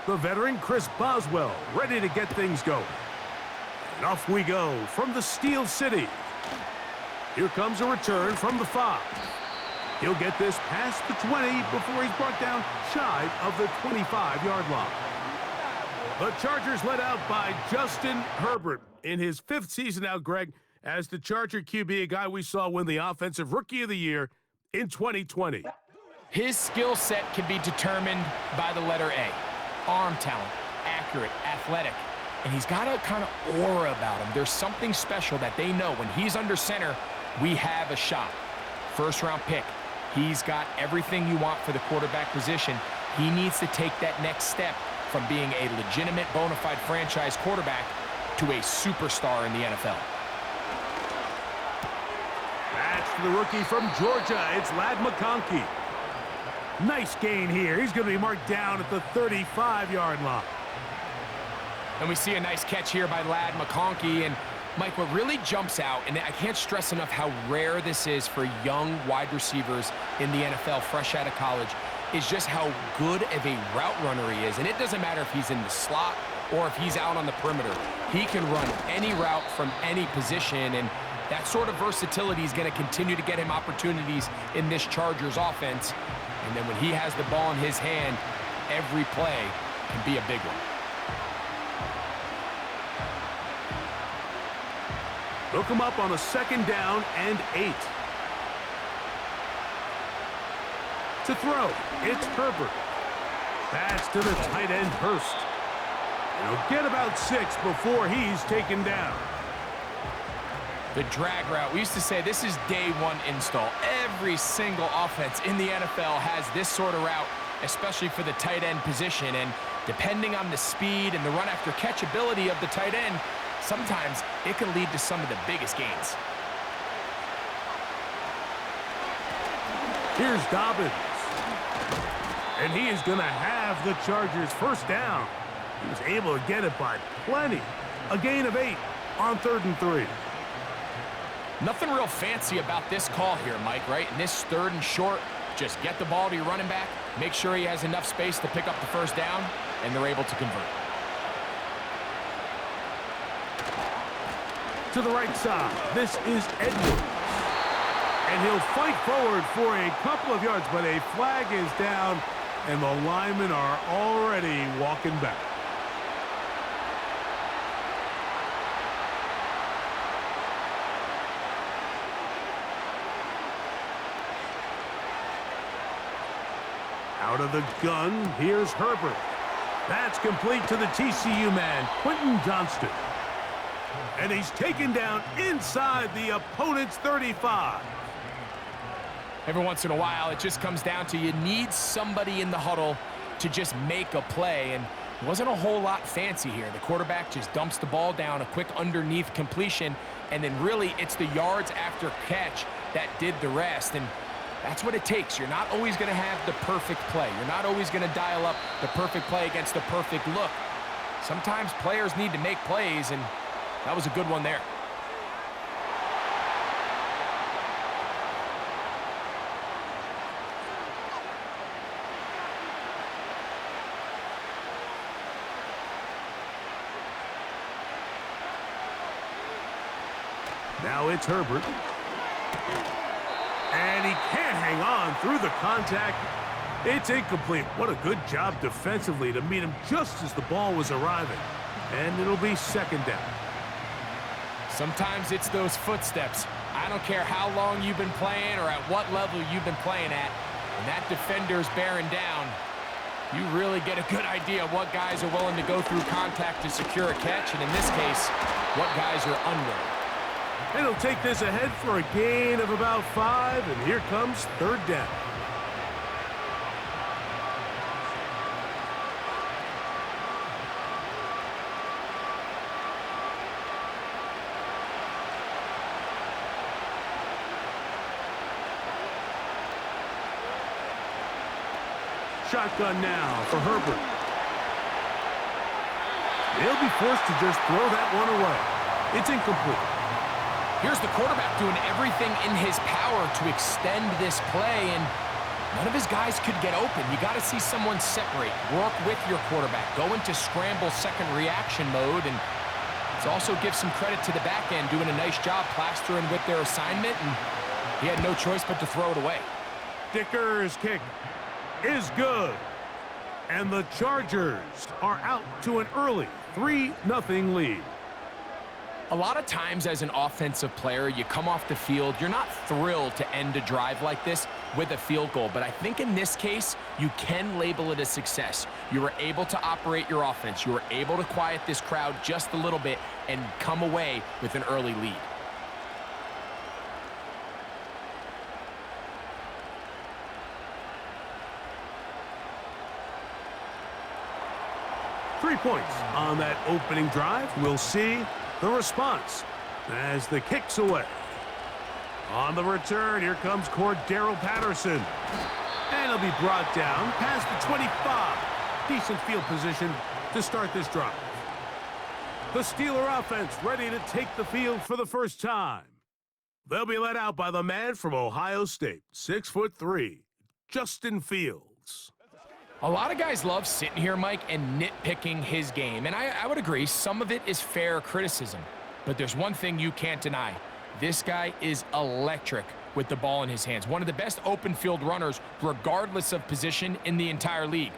the veteran Chris Boswell, ready to get things going. And off we go from the Steel City. Here comes a return from the 5. He'll get this past the 20 before he's brought down shy of the 25-yard line. The Chargers led out by Justin Herbert in his 5th season out, Greg, as the Charger QB, a guy we saw win the Offensive Rookie of the Year in 2020. His skill set can be determined by the letter A. Arm talent, accurate, athletic, and he's got a kind of aura about him. There's something special that they know when he's under center, we have a shot. First-round pick. He's got everything you want for the quarterback position. He needs to take that next step from being a legitimate, bona fide franchise quarterback to a superstar in the NFL. That's the rookie from Georgia. It's Ladd McConkey. Nice gain here. He's going to be marked down at the 35-yard line. And we see a nice catch here by Ladd McConkey. And Mike, what really jumps out, and I can't stress enough how rare this is for young wide receivers in the NFL fresh out of college, is just how good of a route runner he is. And it doesn't matter if he's in the slot or if he's out on the perimeter. He can run any route from any position, and that sort of versatility is going to continue to get him opportunities in this Chargers offense. And then when he has the ball in his hand, every play can be a big one. Hook him up on a 2nd down and 8. To throw, it's Herbert. Pass to the tight end, Hurst. And he'll get about 6 before he's taken down. The drag route. We used to say this is day 1 install. Every single offense in the NFL has this sort of route, especially for the tight end position. And depending on the speed and the run after catch ability of the tight end, sometimes it can lead to some of the biggest gains. Here's Dobbins. And he is going to have the Chargers first down. He was able to get it by plenty. A gain of 8 on 3rd and 3. Nothing real fancy about this call here, Mike, right? In this 3rd and short, just get the ball to your running back, make sure he has enough space to pick up the first down, and they're able to convert. To the right side, this is Edwards. And he'll fight forward for a couple of yards, but a flag is down, and the linemen are already walking back. Out of the gun, here's Herbert. That's complete to the TCU man, Quentin Johnston. And he's taken down inside the opponent's 35. Every once in a while, it just comes down to you need somebody in the huddle to just make a play, and it wasn't a whole lot fancy here. The quarterback just dumps the ball down, a quick underneath completion, and then really it's the yards after catch that did the rest. And that's what it takes. You're not always going to have the perfect play. You're not always going to dial up the perfect play against the perfect look. Sometimes players need to make plays, and that was a good one there. Now it's Herbert. And he can't hang on through the contact. It's incomplete. What a good job defensively to meet him just as the ball was arriving. And it'll be 2nd down. Sometimes it's those footsteps. I don't care how long you've been playing or at what level you've been playing at. When that defender's bearing down, you really get a good idea of what guys are willing to go through contact to secure a catch, and in this case, what guys are unwilling. And he'll take this ahead for a gain of about 5, and here comes 3rd down. Shotgun now for Herbert. He'll be forced to just throw that one away. It's incomplete. Here's the quarterback doing everything in his power to extend this play, and None of his guys could get open. You got to see someone separate, work with your quarterback, go into scramble second reaction mode, and it also gives some credit to the back end doing a nice job plastering with their assignment, and he had no choice but to throw it away. Dicker's kick is good. And the Chargers are out to an early 3-0 lead. A lot of times as an offensive player, you come off the field, you're not thrilled to end a drive like this with a field goal. But I think in this case, you can label it a success. You were able to operate your offense. You were able to quiet this crowd just a little bit and come away with an early lead. Three points on that opening drive. We'll see the response as the kick's away. On the return, here comes Cordero Patterson. And he'll be brought down past the 25. Decent field position to start this drive. The Steeler offense ready to take the field for the first time. They'll be led out by the man from Ohio State, 6'3", Justin Fields. A lot of guys love sitting here, Mike, and nitpicking his game. And I would agree, some of it is fair criticism. But there's one thing you can't deny. This guy is electric with the ball in his hands. One of the best open field runners, regardless of position, in the entire league.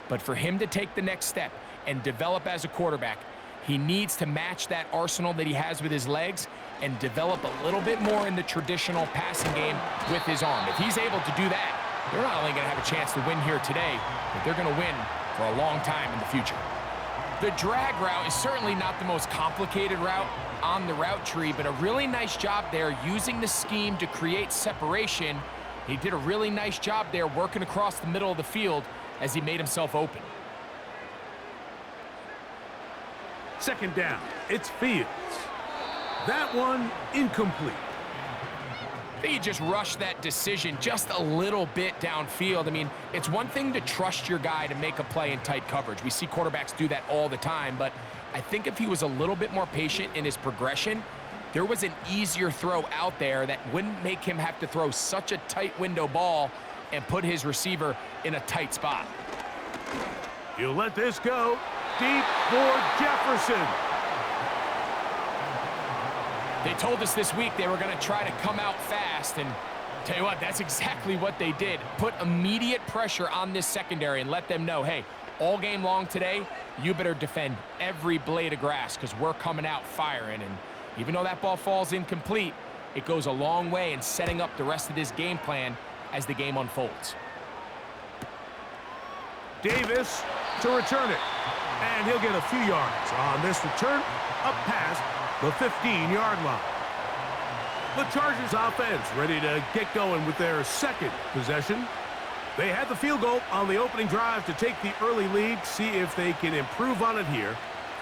But for him to take the next step and develop as a quarterback, he needs to match that arsenal that he has with his legs and develop a little bit more in the traditional passing game with his arm. If he's able to do that, they're not only going to have a chance to win here today, but they're going to win for a long time in the future. The drag route is certainly not the most complicated route on the route tree, but a really nice job there using the scheme to create separation. He did a really nice job there working across the middle of the field as he made himself open. Second down, it's Fields. That one incomplete. I think he just rushed that decision just a little bit downfield. I mean, it's one thing to trust your guy to make a play in tight coverage. We see quarterbacks do that all the time, but I think if he was a little bit more patient in his progression, there was an easier throw out there that wouldn't make him have to throw such a tight window ball and put his receiver in a tight spot. You let this go deep for Jefferson. They told us this week they were going to try to come out fast, and tell you what, that's exactly what they did. Put immediate pressure on this secondary and let them know, hey, all game long today, you better defend every blade of grass because we're coming out firing. And even though that ball falls incomplete, it goes a long way in setting up the rest of this game plan as the game unfolds. Davis to return it, and he'll get a few yards on this return up past the 15-yard line. The Chargers offense ready to get going with their second possession. They had the field goal on the opening drive to take the early lead. See if they can improve on it here.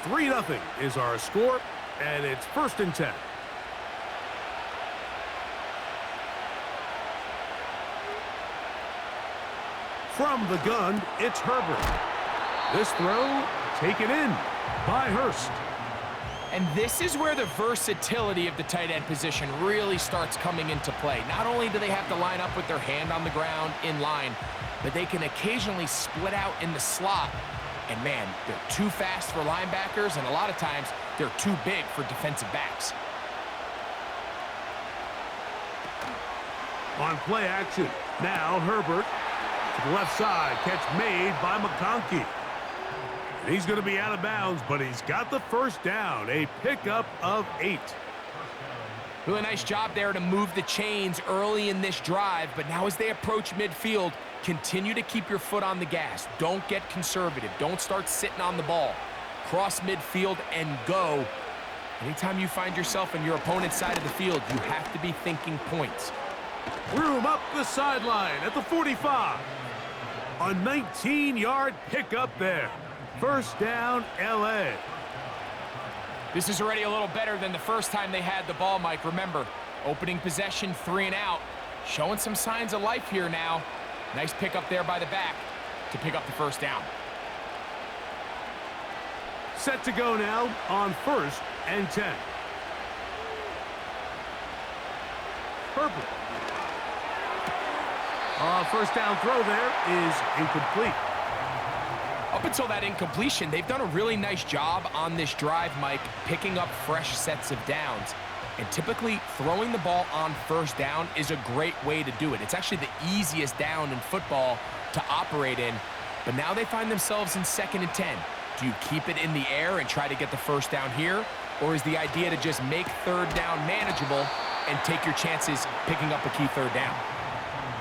3-0 is our score, and it's 1st and 10. From the gun, it's Herbert. This throw taken in by Hurst. And this is where the versatility of the tight end position really starts coming into play. Not only do they have to line up with their hand on the ground in line, but they can occasionally split out in the slot. And man, they're too fast for linebackers, and a lot of times they're too big for defensive backs. On play action, now Herbert to the left side. Catch made by McConkey. He's going to be out of bounds, but he's got the first down. A pickup of 8. Really nice job there to move the chains early in this drive, but now as they approach midfield, continue to keep your foot on the gas. Don't get conservative. Don't start sitting on the ball. Cross midfield and go. Anytime you find yourself on your opponent's side of the field, you have to be thinking points. Room up the sideline at the 45. A 19-yard pickup there. First down, L.A. This is already a little better than the first time they had the ball, Mike. Remember, opening possession, 3 and out. Showing some signs of life here now. Nice pickup there by the back to pick up the first down. Set to go now on 1st and 10. Herbert. First down throw there is incomplete. Up until that incompletion, they've done a really nice job on this drive, Mike, picking up fresh sets of downs. And typically, throwing the ball on first down is a great way to do it. It's actually the easiest down in football to operate in. But now they find themselves in 2nd and 10. Do you keep it in the air and try to get the first down here? Or is the idea to just make 3rd down manageable and take your chances picking up a key 3rd down?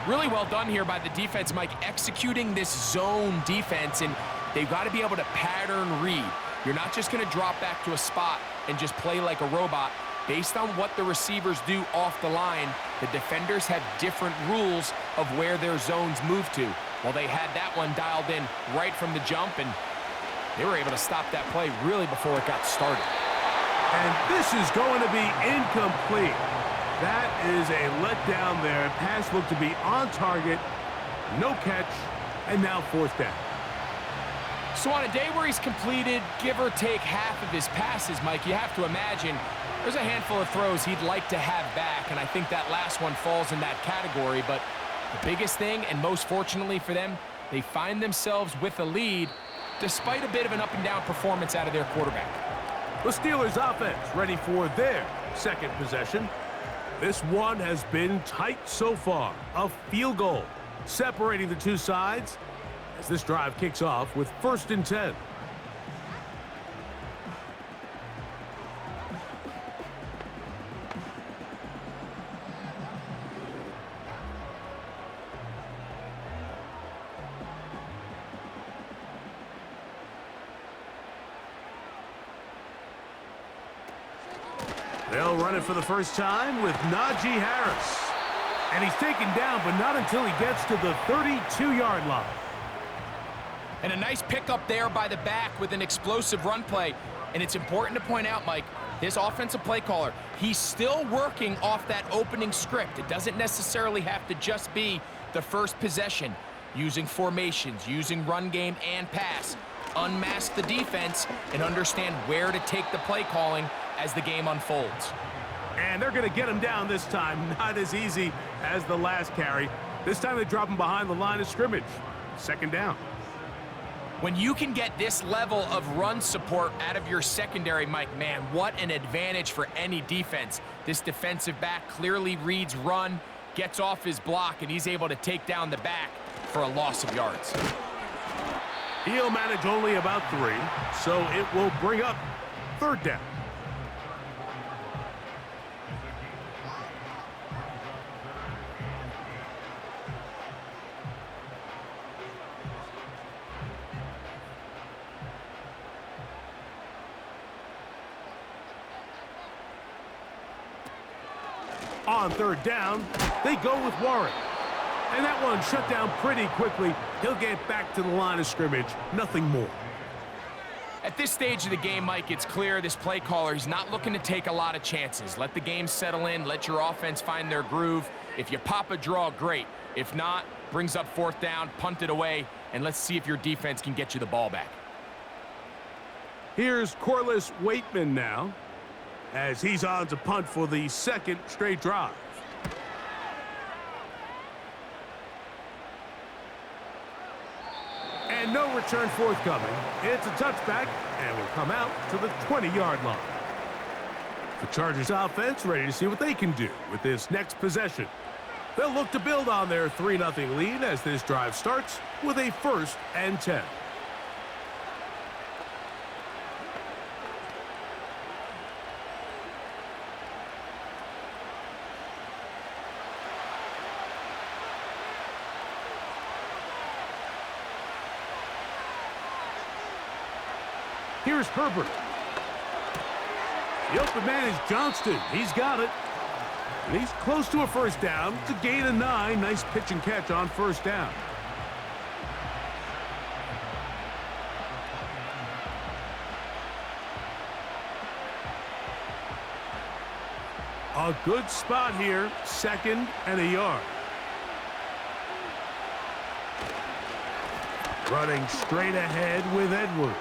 Really well done here by the defense, Mike, executing this zone defense, and they've got to be able to pattern read. You're not just going to drop back to a spot and just play like a robot. Based on what the receivers do off the line, the defenders have different rules of where their zones move to. Well, they had that one dialed in right from the jump, and they were able to stop that play really before it got started. And this is going to be incomplete. That is a letdown there. Pass looked to be on target, no catch, and now 4th down. So on a day where he's completed, give or take half of his passes, Mike, you have to imagine there's a handful of throws he'd like to have back, and I think that last one falls in that category. But the biggest thing, and most fortunately for them, they find themselves with a lead despite a bit of an up-and-down performance out of their quarterback. The Steelers offense ready for their 2nd possession. This one has been tight so far. A field goal separating the two sides as this drive kicks off with 1st and 10. They'll run it for the first time with Najee Harris. And he's taken down, but not until he gets to the 32-yard line. And a nice pickup there by the back with an explosive run play. And it's important to point out, Mike, this offensive play caller, he's still working off that opening script. It doesn't necessarily have to just be the first possession. Using formations, using run game and pass. Unmask the defense and understand where to take the play calling as the game unfolds. And they're going to get him down this time. Not as easy as the last carry. This time they drop him behind the line of scrimmage. 2nd down. When you can get this level of run support out of your secondary, Mike, man, what an advantage for any defense. This defensive back clearly reads run, gets off his block, and he's able to take down the back for a loss of yards. He'll manage only about 3, so it will bring up 3rd down. On 3rd down, they go with Warren. And that one shut down pretty quickly. He'll get back to the line of scrimmage. Nothing more. At this stage of the game, Mike, it's clear this play caller, he's not looking to take a lot of chances. Let the game settle in. Let your offense find their groove. If you pop a draw, great. If not, brings up 4th down, punt it away, and let's see if your defense can get you the ball back. Here's Corliss Waitman now, as he's on to punt for the 2nd straight drive. And no return forthcoming. It's a touchback, and will come out to the 20-yard line. The Chargers offense ready to see what they can do with this next possession. They'll look to build on their 3-0 lead as this drive starts with a 1st and 10. Here's Herbert. The open man is Johnston. He's got it. And he's close to a 1st down. It's a gain of 9. Nice pitch and catch on 1st down. A good spot here. 2nd and a yard. Running straight ahead with Edwards.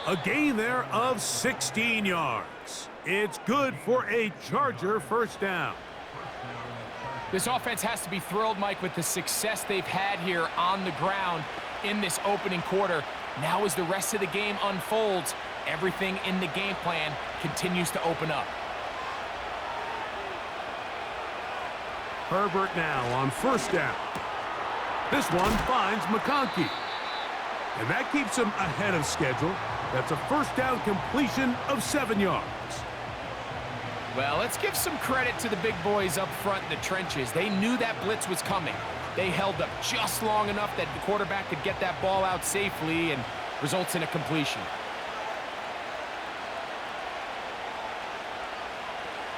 A gain there of 16 yards. It's good for a Charger 1st down. This offense has to be thrilled, Mike, with the success they've had here on the ground in this opening quarter. Now as the rest of the game unfolds, everything in the game plan continues to open up. Herbert now on first down. This one finds McConkey. And that keeps him ahead of schedule. That's a first down completion of 7 yards. Well, let's give some credit to the big boys up front in the trenches. They knew that blitz was coming. They held up just long enough that the quarterback could get that ball out safely and results in a completion.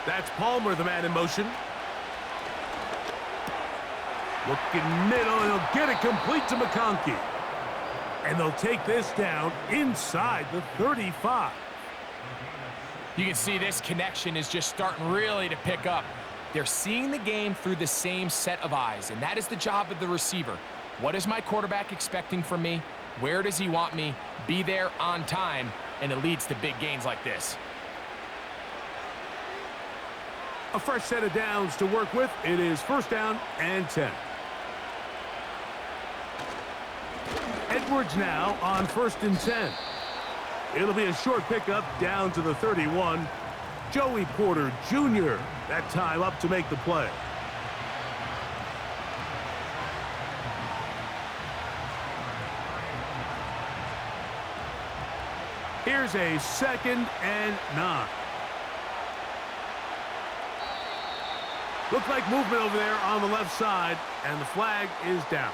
That's Palmer, the man in motion. Looking middle, and he'll get it complete to McConkey. And they'll take this down inside the 35. You can see this connection is just starting really to pick up. They're seeing the game through the same set of eyes, and that is the job of the receiver. What is my quarterback expecting from me? Where does he want me? Be there on time, and it leads to big gains like this. A fresh set of downs to work with. It is first down and 10. Edwards now on first and 10. It'll be a short pickup down to the 31. Joey Porter Jr. that time up to make the play. Here's a 2nd and 9. Looks like movement over there on the left side, and the flag is down.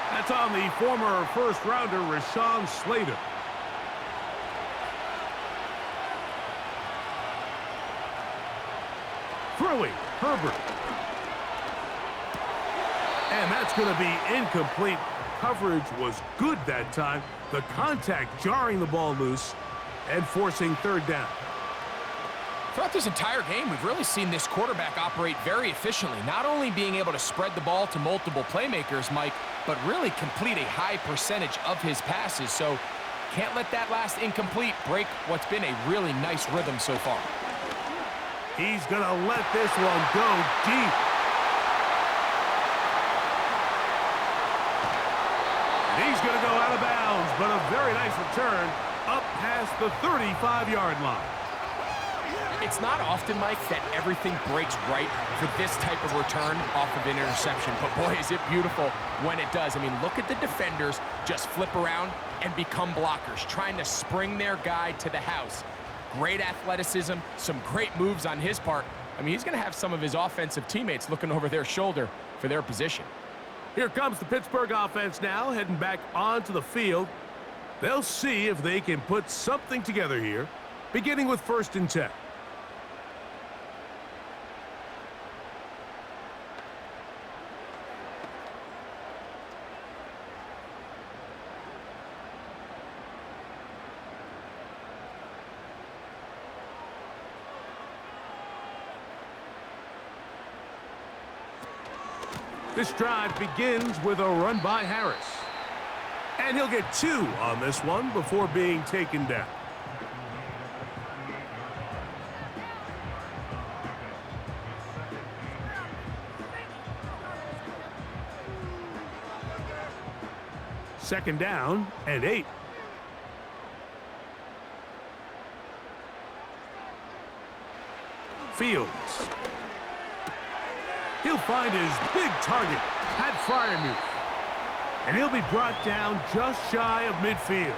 That's on the former first-rounder, Rashawn Slater. Throwing, Herbert. And that's going to be incomplete. Coverage was good that time. The contact jarring the ball loose and forcing third down. Throughout this entire game, we've really seen this quarterback operate very efficiently, not only being able to spread the ball to multiple playmakers, Mike, but really complete a high percentage of his passes. So can't let that last incomplete break what's been a really nice rhythm so far. He's going to let this one go deep. And he's going to go out of bounds, but a very nice return up past the 35-yard line. It's not often, Mike, that everything breaks right for this type of return off of an interception. But, boy, is it beautiful when it does. I mean, look at the defenders just flip around and become blockers, trying to spring their guy to the house. Great athleticism, some great moves on his part. I mean, he's going to have some of his offensive teammates looking over their shoulder for their position. Here comes the Pittsburgh offense now, heading back onto the field. They'll see if they can put something together here, beginning with first and 10. This drive begins with a run by Harris. And he'll get 2 on this one before being taken down. Second down and 8. Fields. He'll find his big target, Pat Fryermuth. And he'll be brought down just shy of midfield.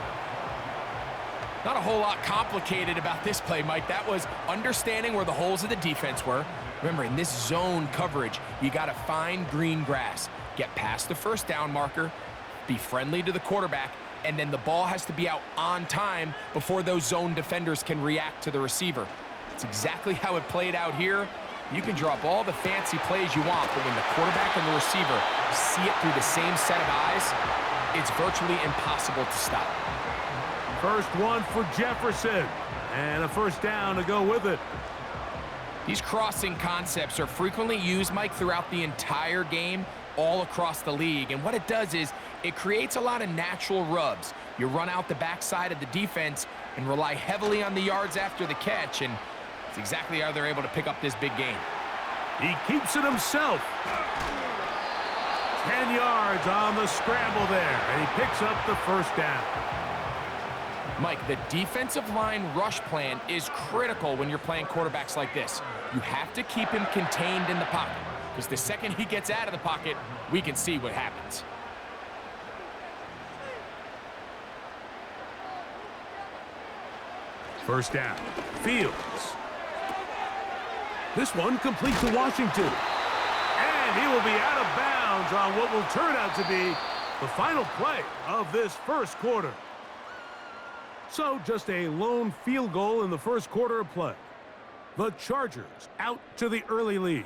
Not a whole lot complicated about this play, Mike. That was understanding where the holes of the defense were. Remember, in this zone coverage, you got to find green grass. Get past the first down marker, be friendly to the quarterback, and then the ball has to be out on time before those zone defenders can react to the receiver. It's exactly how it played out here. You can draw up all the fancy plays you want, but when the quarterback and the receiver see it through the same set of eyes, it's virtually impossible to stop. First one for Jefferson, and a first down to go with it. These crossing concepts are frequently used, Mike, throughout the entire game, all across the league. And what it does is it creates a lot of natural rubs. You run out the backside of the defense and rely heavily on the yards after the catch, and It's exactly how they're able to pick up this big gain. He keeps it himself. 10 yards on the scramble there, and he picks up the first down. Mike, the defensive line rush plan is critical when you're playing quarterbacks like this. You have to keep him contained in the pocket, because the second he gets out of the pocket, we can see what happens. First down, Fields. This one complete to Washington. And he will be out of bounds on what will turn out to be the final play of this first quarter. So just a lone field goal in the first quarter of play. The Chargers out to the early lead.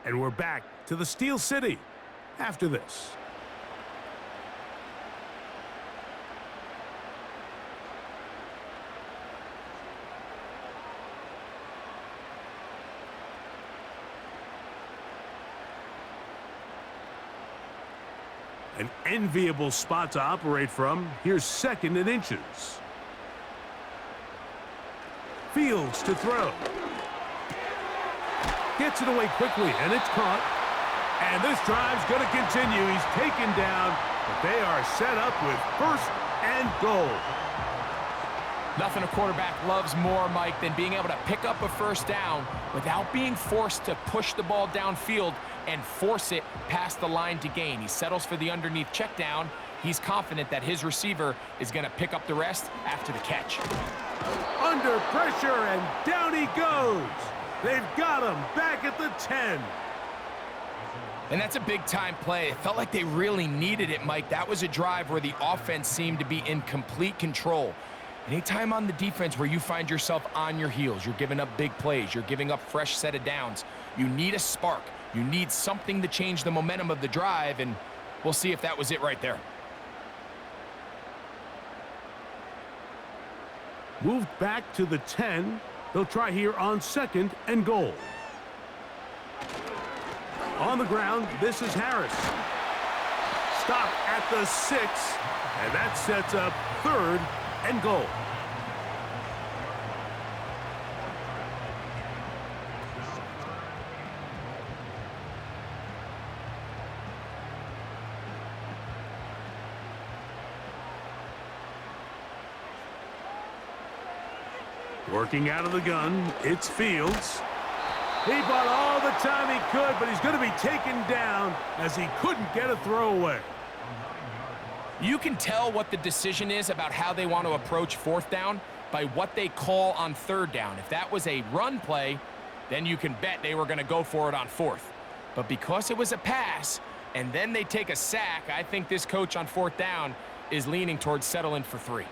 And we're back to the Steel City after this. An enviable spot to operate from. Here's 2nd and inches. Fields to throw. Gets it away quickly, and it's caught. And this drive's going to continue. He's taken down, but they are set up with 1st and goal. Nothing a quarterback loves more, Mike, than being able to pick up a first down without being forced to push the ball downfield and force it past the line to gain. He settles for the underneath check down. He's confident that his receiver is going to pick up the rest after the catch. Under pressure, and down he goes. They've got him back at the 10. And that's a big-time play. It felt like they really needed it, Mike. That was a drive where the offense seemed to be in complete control. Anytime on the defense where you find yourself on your heels, you're giving up big plays, you're giving up fresh set of downs, you need a spark. You need something to change the momentum of the drive, and we'll see if that was it right there. Moved back to the 10. They'll try here on 2nd and goal. On the ground, this is Harris. Stop at the 6, and that sets up 3rd and goal. Working out of the gun, it's Fields. He bought all the time he could, but he's going to be taken down as he couldn't get a throwaway. You can tell what the decision is about how they want to approach 4th down by what they call on 3rd down. If that was a run play, then you can bet they were going to go for it on 4th. But because it was a pass, and then they take a sack, I think this coach on 4th down is leaning towards settling for 3.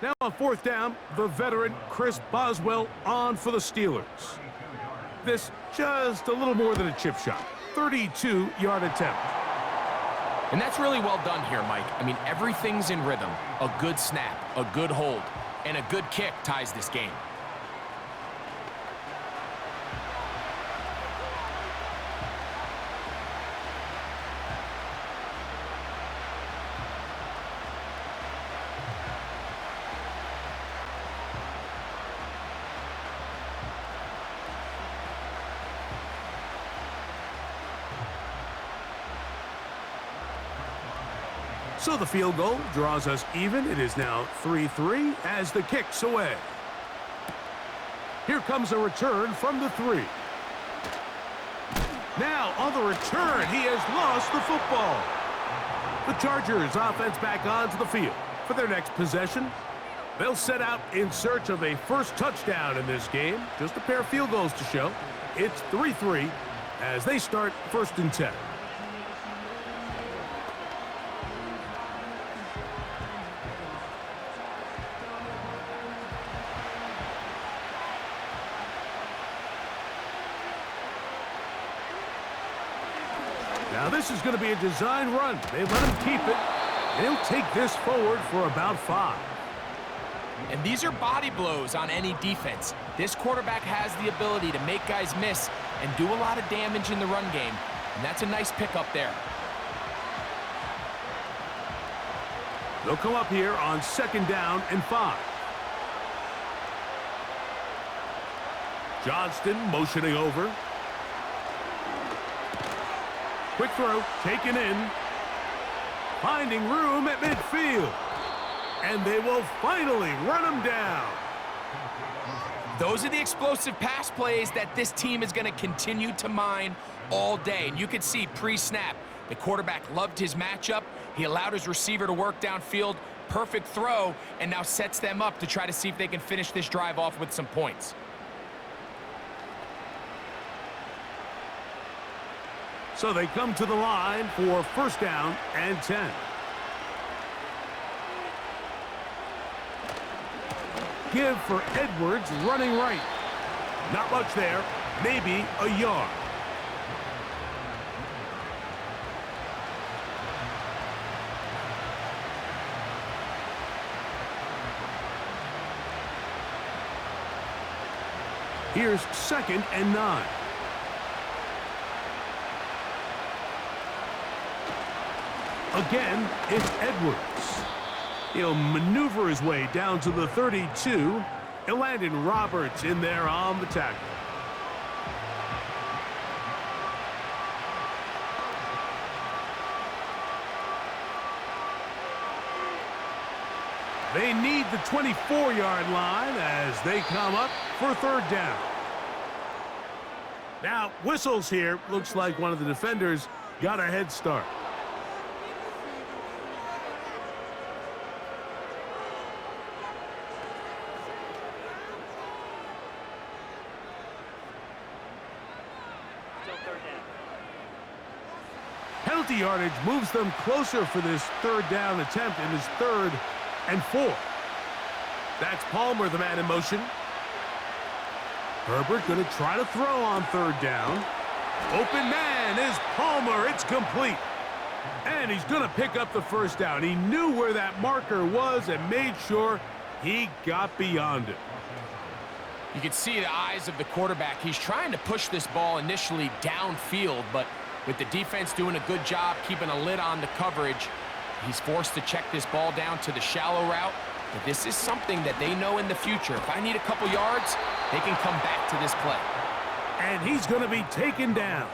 Now on 4th down, the veteran Chris Boswell on for the Steelers. This just a little more than a chip shot. 32-yard attempt. And that's really well done here, Mike. I mean, everything's in rhythm. A good snap, a good hold, and a good kick ties this game. So the field goal draws us even. It is now 3-3 as the kick's away. Here comes a return from the 3. Now on the return, he has lost the football. The Chargers offense back onto the field for their next possession. They'll set out in search of a first touchdown in this game. Just a pair of field goals to show. It's 3-3 as they start 1st and 10. Now this is going to be a design run. They let him keep it. They'll take this forward for about 5. And these are body blows on any defense. This quarterback has the ability to make guys miss and do a lot of damage in the run game. And that's a nice pickup there. They'll come up here on 2nd down and 5. Johnston motioning over. Quick throw, taken in. Finding room at midfield. And they will finally run him down. Those are the explosive pass plays that this team is going to continue to mine all day. And you could see pre-snap, the quarterback loved his matchup. He allowed his receiver to work downfield. Perfect throw, and now sets them up to try to see if they can finish this drive off with some points. So they come to the line for 1st down and 10. Give for Edwards running right. Not much there, maybe a yard. Here's 2nd and 9. Again, it's Edwards. He'll maneuver his way down to the 32. He'll land in Roberts in there on the tackle. They need the 24-yard line as they come up for 3rd down. Now, whistles here. Looks like one of the defenders got a head start. Penalty yardage moves them closer for this 3rd down attempt in his 3rd and 4. That's Palmer, the man in motion. Herbert going to try to throw on 3rd down. Open man is Palmer. It's complete. And he's going to pick up the 1st down. He knew where that marker was and made sure he got beyond it. You can see the eyes of the quarterback. He's trying to push this ball initially downfield, but with the defense doing a good job keeping a lid on the coverage, he's forced to check this ball down to the shallow route. But this is something that they know in the future. If I need a couple yards, they can come back to this play. And he's going to be taken down.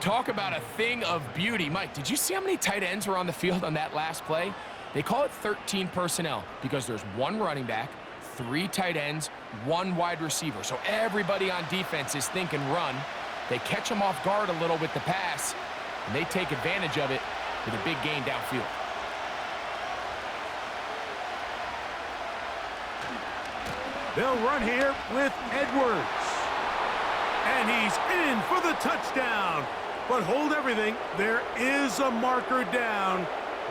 Talk about a thing of beauty. Mike, did you see how many tight ends were on the field on that last play? They call it 13 personnel because there's 1 running back, 3 tight ends, 1 wide receiver. So everybody on defense is thinking run. They catch them off guard a little with the pass, and they take advantage of it with a big gain downfield. They'll run here with Edwards. And he's in for the touchdown. But hold everything. There is a marker down.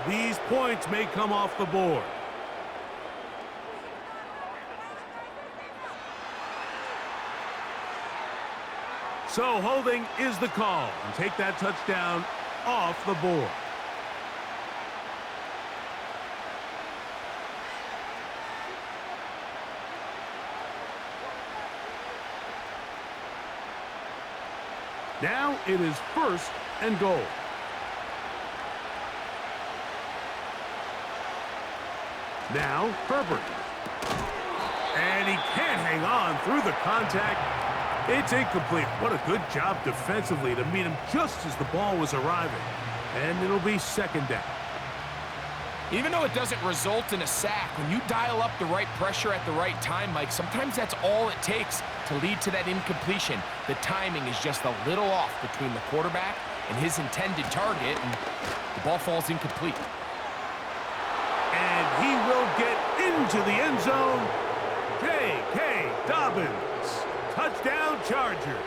These points may come off the board. So holding is the call. And take that touchdown off the board. Now it is 1st and goal. Now Herbert. And he can't hang on through the contact. It's incomplete. What a good job defensively to meet him just as the ball was arriving. And it'll be 2nd down. Even though it doesn't result in a sack, when you dial up the right pressure at the right time, Mike, sometimes that's all it takes to lead to that incompletion. The timing is just a little off between the quarterback and his intended target, and the ball falls incomplete. And he will get into the end zone. J.K. Dobbins. Touchdown Chargers.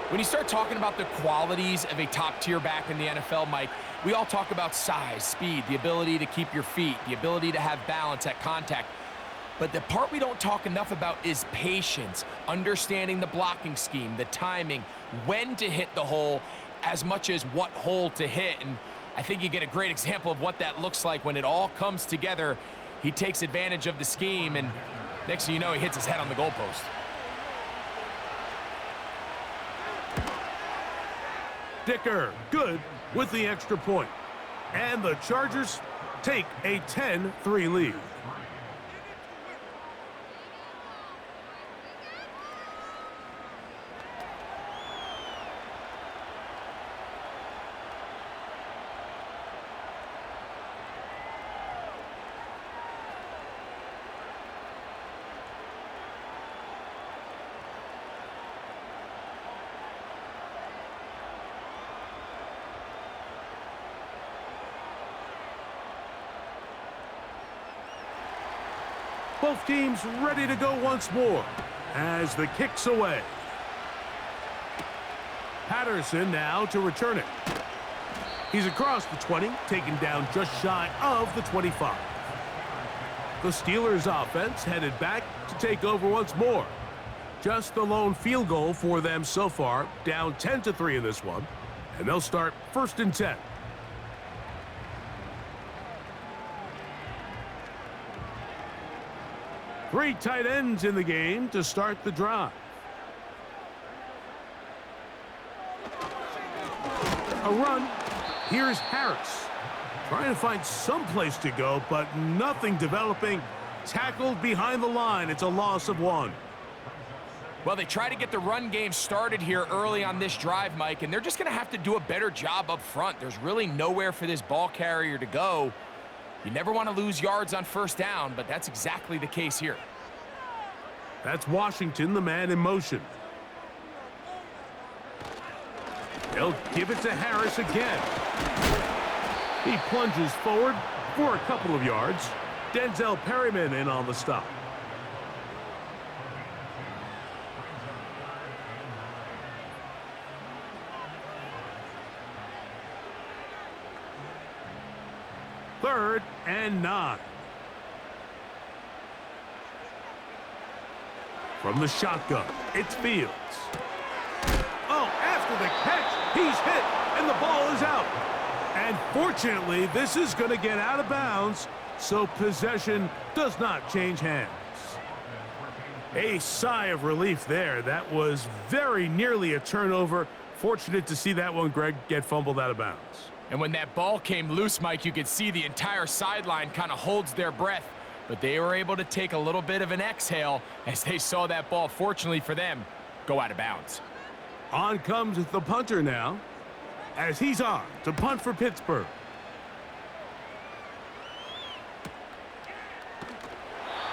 When you start talking about the qualities of a top-tier back in the NFL, Mike, we all talk about size, speed, the ability to keep your feet, the ability to have balance at contact. But the part we don't talk enough about is patience, understanding the blocking scheme, the timing, when to hit the hole, as much as what hole to hit. And I think you get a great example of what that looks like when it all comes together He takes advantage of the scheme, and next thing you know, he hits his head on the goalpost. Dicker, good with the extra point. And the Chargers take a 10-3 lead. Both teams ready to go once more as the kick's away. Patterson now to return it. He's across the 20, taken down just shy of the 25. The Steelers offense headed back to take over once more. Just the lone field goal for them so far, down 10-3 in this one. And they'll start 1st and 10. Three tight ends in the game to start the drive. A run. Here's Harris. Trying to find some place to go, but nothing developing. Tackled behind the line. It's a loss of 1. Well, they try to get the run game started here early on this drive, Mike, and they're just going to have to do a better job up front. There's really nowhere for this ball carrier to go. You never want to lose yards on 1st down, but that's exactly the case here. That's Washington, the man in motion. They'll give it to Harris again. He plunges forward for a couple of yards. Denzel Perryman in on the stop. Third and 9. From the shotgun, it's Fields. Oh, after the catch, he's hit, and the ball is out. And fortunately, this is going to get out of bounds, so possession does not change hands. A sigh of relief there. That was very nearly a turnover. Fortunate to see that one, Greg, get fumbled out of bounds. And when that ball came loose, Mike, you could see the entire sideline kind of holds their breath. But they were able to take a little bit of an exhale as they saw that ball, fortunately for them, go out of bounds. On comes the punter now, as he's on to punt for Pittsburgh.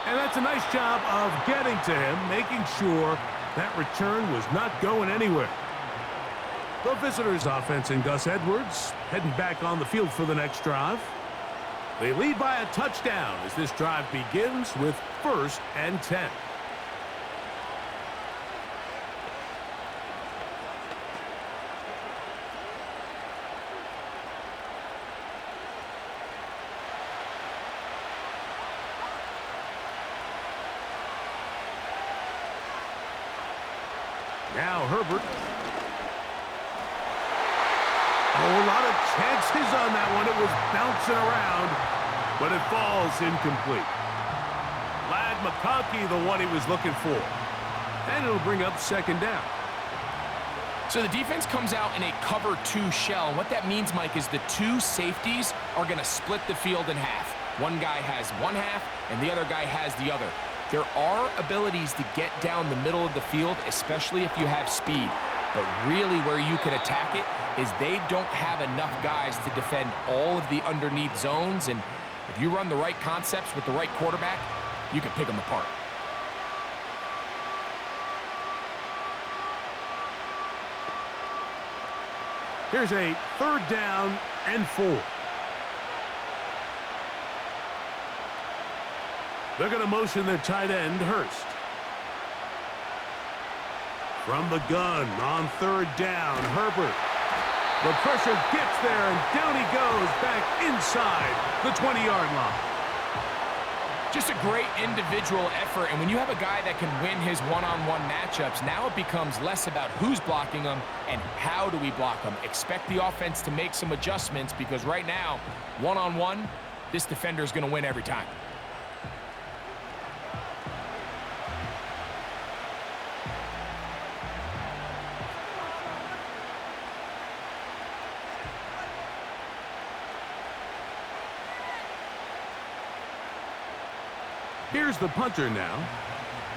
And that's a nice job of getting to him, making sure that return was not going anywhere. The visitors' offense and Gus Edwards heading back on the field for the next drive. They lead by a touchdown as this drive begins with 1st and 10. Now Herbert. Oh, a lot of chances on that one. It was bouncing around, but it falls incomplete. Ladd McConkey, the one he was looking for. And it'll bring up 2nd down. So the defense comes out in a cover 2 shell. And what that means, Mike, is the 2 safeties are going to split the field in half. One guy has one half, and the other guy has the other. There are abilities to get down the middle of the field, especially if you have speed. But really where you can attack it is they don't have enough guys to defend all of the underneath zones. And if you run the right concepts with the right quarterback, you can pick them apart. Here's a 3rd down and 4. They're going to motion their tight end, Hurst. From the gun on 3rd down, Herbert. The pressure gets there, and down he goes back inside the 20-yard line. Just a great individual effort, and when you have a guy that can win his one-on-one matchups, now it becomes less about who's blocking him and how do we block him. Expect the offense to make some adjustments because right now, one-on-one, this defender is going to win every time. Here's the punter now.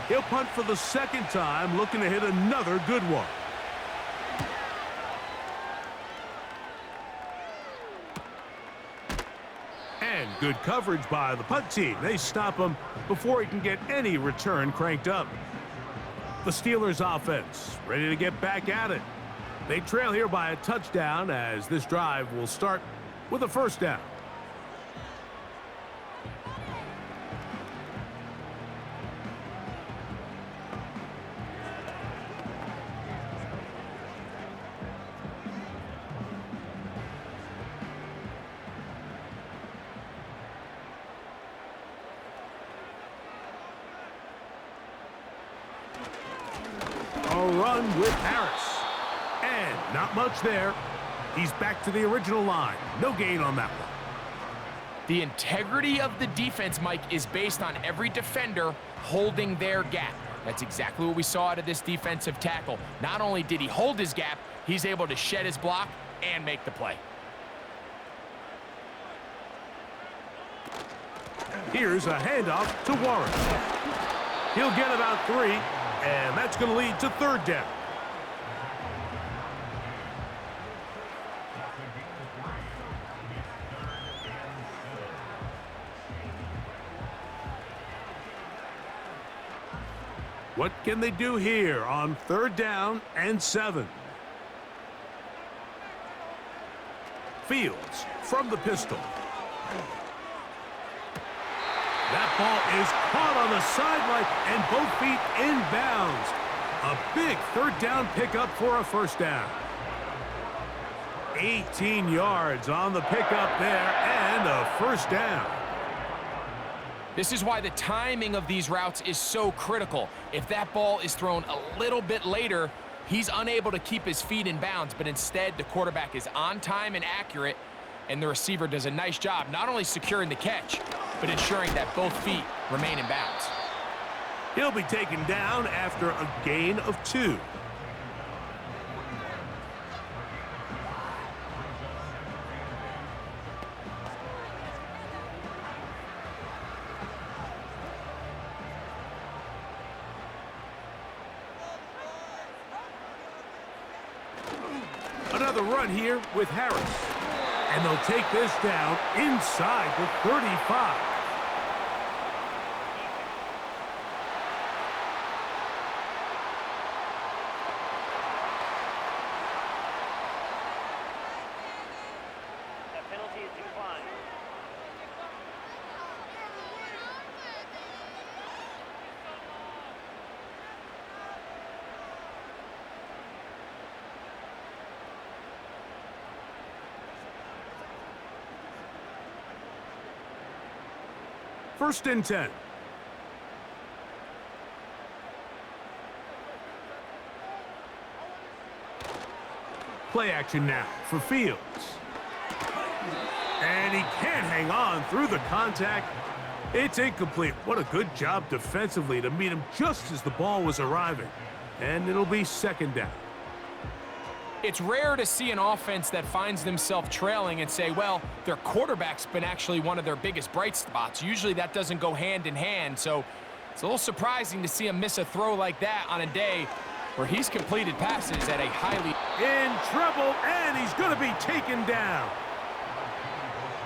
He'll punt for the second time, looking to hit another good one. And good coverage by the punt team. They stop him before he can get any return cranked up. The Steelers offense ready to get back at it. They trail here by a touchdown as this drive will start with a first down. A run with Harris. And not much there. He's back to the original line. No gain on that one. The integrity of the defense, Mike, is based on every defender holding their gap. That's exactly what we saw out of this defensive tackle. Not only did he hold his gap, he's able to shed his block and make the play. Here's a handoff to Warren. He'll get about 3, and that's going to lead to third down. What can they do here on third down and 7? Fields from the pistol. That ball is caught on the sideline and both feet inbounds. A big third down pickup for a first down. 18 yards on the pickup there and a first down. This is why the timing of these routes is so critical. If that ball is thrown a little bit later, he's unable to keep his feet in bounds, but instead the quarterback is on time and accurate, and the receiver does a nice job not only securing the catch, but ensuring that both feet remain in bounds. He'll be taken down after a gain of 2. Another run here with Harris. And they'll take this down inside the 35. That penalty is declined. First and 10. Play action now for Fields. And he can't hang on through the contact. It's incomplete. What a good job defensively to meet him just as the ball was arriving. And it'll be second down. It's rare to see an offense that finds themselves trailing and say, well, their quarterback's been actually one of their biggest bright spots. Usually that doesn't go hand in hand, so it's a little surprising to see him miss a throw like that on a day where he's completed passes at a highly... In trouble, and he's going to be taken down.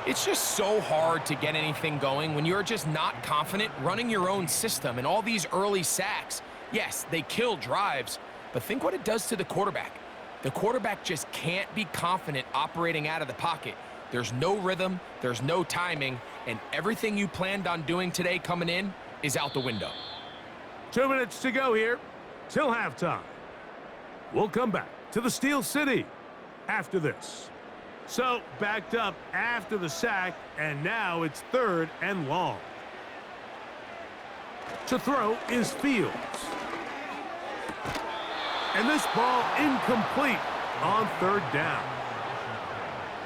It's just so hard to get anything going when you're just not confident running your own system. And all these early sacks, yes, they kill drives, but think what it does to the quarterback. The quarterback just can't be confident operating out of the pocket. There's no rhythm, there's no timing, and everything you planned on doing today coming in is out the window. 2 minutes to go here till halftime. We'll come back to the Steel City after this. So backed up after the sack, and now it's third and long. To throw is Fields. And this ball incomplete on third down.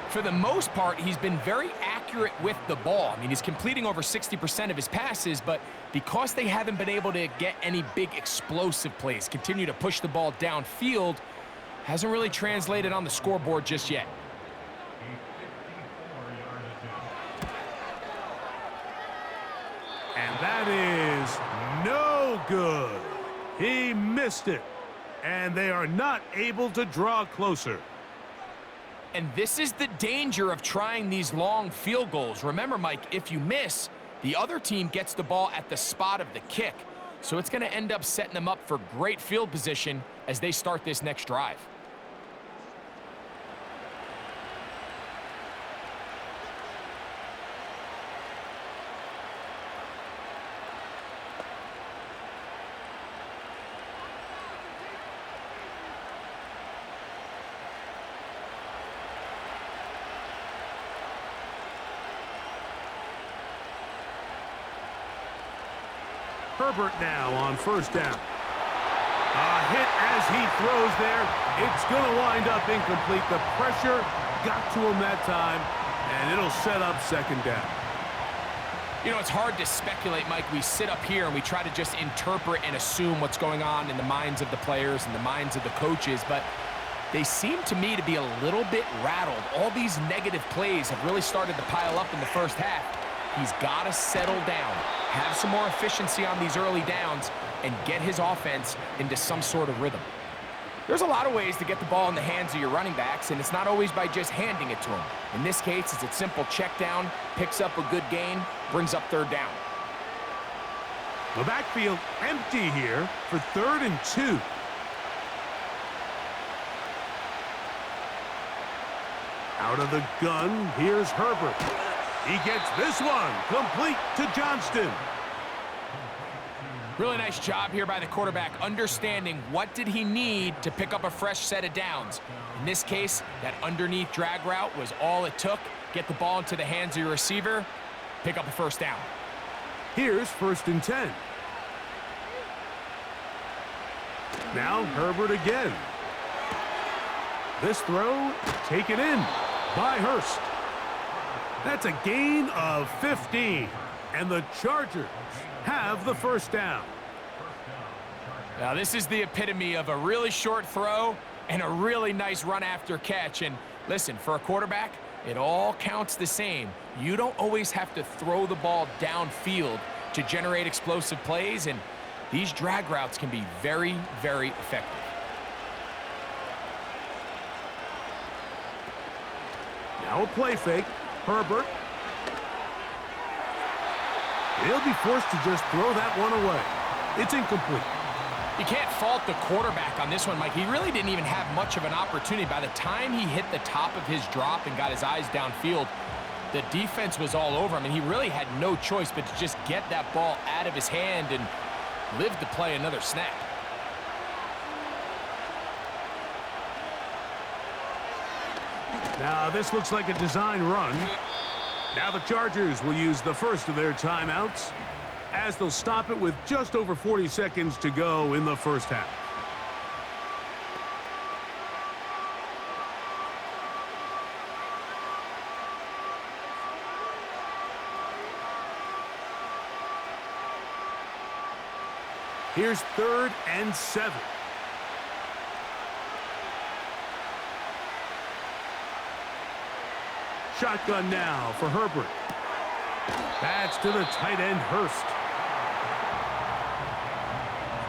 For the most part, he's been very accurate with the ball. I mean, he's completing over 60% of his passes, but because they haven't been able to get any big explosive plays, continue to push the ball downfield, hasn't really translated on the scoreboard just yet. And that is no good. He missed it. And they are not able to draw closer. And this is the danger of trying these long field goals. Remember, Mike, if you miss, the other team gets the ball at the spot of the kick. So it's going to end up setting them up for great field position as they start this next drive. Herbert now on first down. A hit as he throws there. It's going to wind up incomplete. The pressure got to him that time, and it'll set up second down. You know, it's hard to speculate, Mike. We sit up here and we try to just interpret and assume what's going on in the minds of the players and the minds of the coaches, but they seem to me to be a little bit rattled. All these negative plays have really started to pile up in the first half. He's got to settle down, have some more efficiency on these early downs, and get his offense into some sort of rhythm. There's a lot of ways to get the ball in the hands of your running backs, and it's not always by just handing it to them. In this case, it's a simple check down, picks up a good gain, brings up third down. The backfield empty here for 3rd and 2. Out of the gun, here's Herbert. He gets this one complete to Johnston. Really nice job here by the quarterback, understanding what did he need to pick up a fresh set of downs. In this case, that underneath drag route was all it took. Get the ball into the hands of your receiver, pick up a first down. Here's 1st and 10. Now Herbert again. This throw taken in by Hurst. That's a gain of 15, and the Chargers have the first down. Now this is the epitome of a really short throw and a really nice run after catch. And listen, for a quarterback, it all counts the same. You don't always have to throw the ball downfield to generate explosive plays, and these drag routes can be very, very effective. Now a play fake. Herbert. He'll be forced to just throw that one away. It's incomplete. You can't fault the quarterback on this one, Mike. He really didn't even have much of an opportunity. By the time he hit the top of his drop and got his eyes downfield, the defense was all over him, and he really had no choice but to just get that ball out of his hand and live to play another snap. Now this looks like a design run. Now the Chargers will use the first of their timeouts as they'll stop it with just over 40 seconds to go in the first half. Here's 3rd and 7. Shotgun now for Herbert. That's to the tight end, Hurst.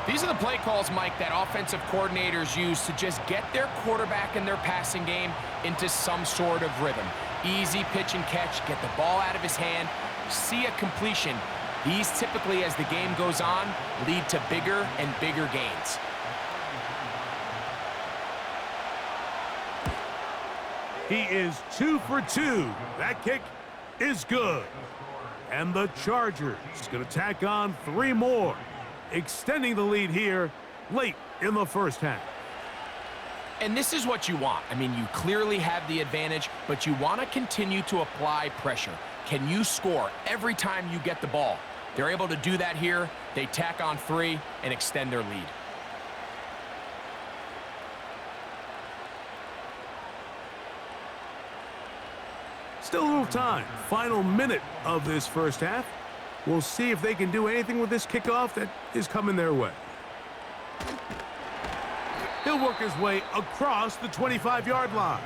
These are the play calls, Mike, that offensive coordinators use to just get their quarterback and their passing game into some sort of rhythm. Easy pitch and catch, get the ball out of his hand, see a completion. These typically, as the game goes on, lead to bigger and bigger gains. He is 2 for 2. That kick is good. And the Chargers going to tack on 3 more, extending the lead here late in the first half. And this is what you want. I mean, you clearly have the advantage, but you want to continue to apply pressure. Can you score every time you get the ball? They're able to do that here. They tack on 3 and extend their lead. Still a little time. Final minute of this first half. We'll see if they can do anything with this kickoff that is coming their way. He'll work his way across the 25-yard line.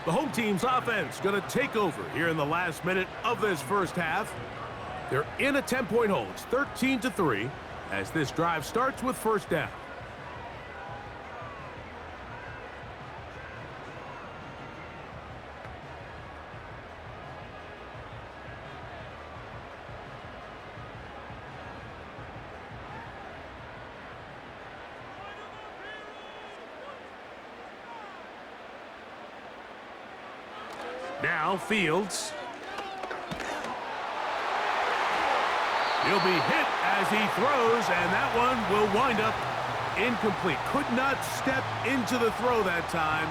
The home team's offense going to take over here in the last minute of this first half. They're in a 10-point hold. It's 13-3 as this drive starts with first down. Now Fields. He'll be hit as he throws, and that one will wind up incomplete. Could not step into the throw that time.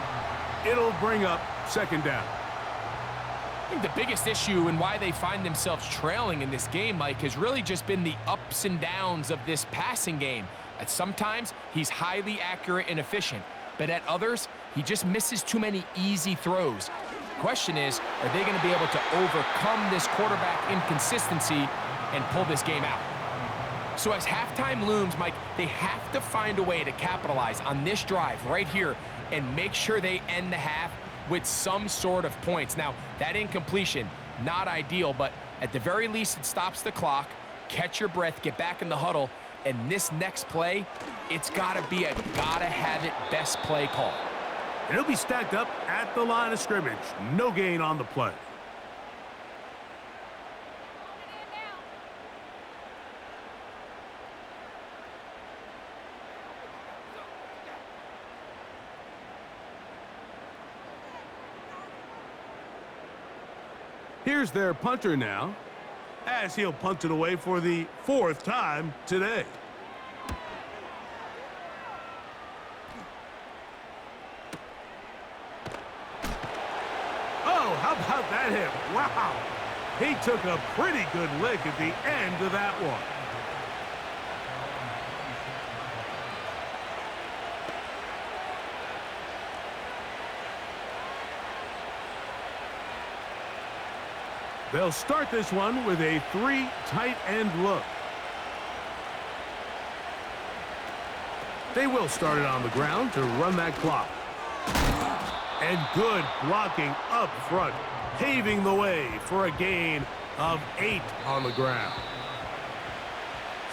It'll bring up second down. I think the biggest issue and why they find themselves trailing in this game, Mike, has really just been the ups and downs of this passing game. At sometimes, he's highly accurate and efficient, but at others, he just misses too many easy throws. Question is, are they going to be able to overcome this quarterback inconsistency and pull this game out? So as halftime looms, Mike, they have to find a way to capitalize on this drive right here and make sure they end the half with some sort of points. Now, that incompletion, not ideal, but at the very least, it stops the clock. Catch your breath, get back in the huddle, and this next play, it's got to be a gotta-have-it best play call. And he'll be stacked up at the line of scrimmage. No gain on the play. Here's their punter now, as he'll punt it away for the 4th time today. How about that hit? Wow. He took a pretty good lick at the end of that one. They'll start this one with a 3 tight end look. They will start it on the ground to run that clock. And good blocking up front, paving the way for a gain of 8 on the ground.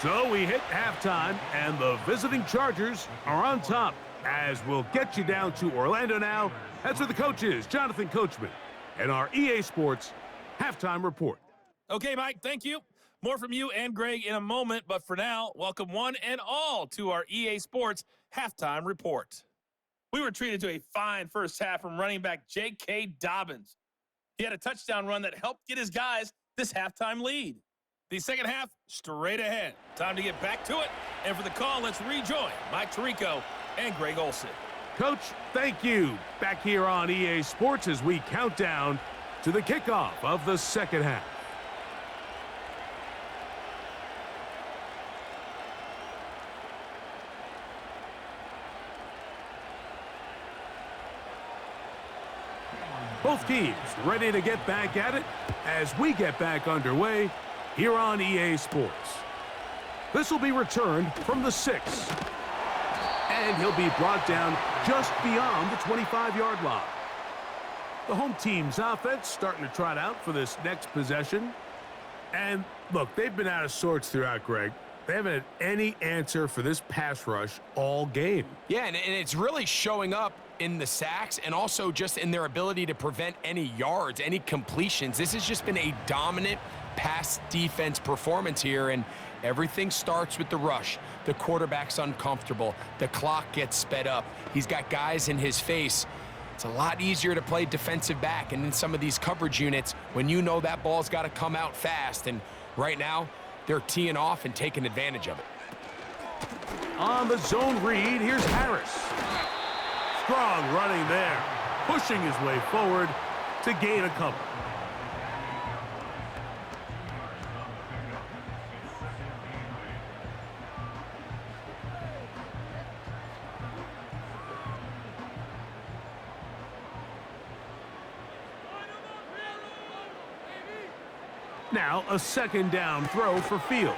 So we hit halftime, and the visiting Chargers are on top, as we'll get you down to Orlando now. That's where the coach is, Jonathan Coachman, and our EA Sports Halftime Report. Okay, Mike, thank you. More from you and Greg in a moment, but for now, welcome one and all to our EA Sports Halftime Report. We were treated to a fine first half from running back J.K. Dobbins. He had a touchdown run that helped get his guys this halftime lead. The second half, straight ahead. Time to get back to it. And for the call, let's rejoin Mike Tirico and Greg Olson. Coach, thank you. Back here on EA Sports as we count down to the kickoff of the second half. Both teams ready to get back at it as we get back underway here on EA Sports. This will be returned from the 6. And he'll be brought down just beyond the 25-yard line. The home team's offense starting to trot out for this next possession. And look, they've been out of sorts throughout, Greg. They haven't had any answer for this pass rush all game. Yeah, and it's really showing up in the sacks and also just in their ability to prevent any yards, any completions. This has just been a dominant pass defense performance here, and everything starts with the rush. The quarterback's uncomfortable. The clock gets sped up. He's got guys in his face. It's a lot easier to play defensive back and in some of these coverage units when you know that ball's got to come out fast, and right now they're teeing off and taking advantage of it. On the zone read, here's Harris. Strong running there, pushing his way forward to gain a couple. Now a second down throw for Fields.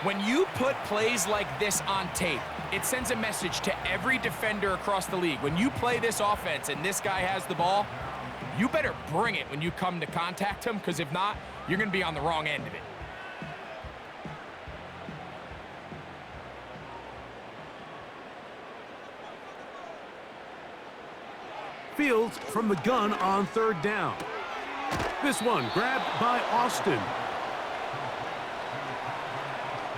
When you put plays like this on tape, it sends a message to every defender across the league. When you play this offense and this guy has the ball, you better bring it when you come to contact him, because if not, you're going to be on the wrong end of it. Fields from the gun on 3rd down. This one grabbed by Austin.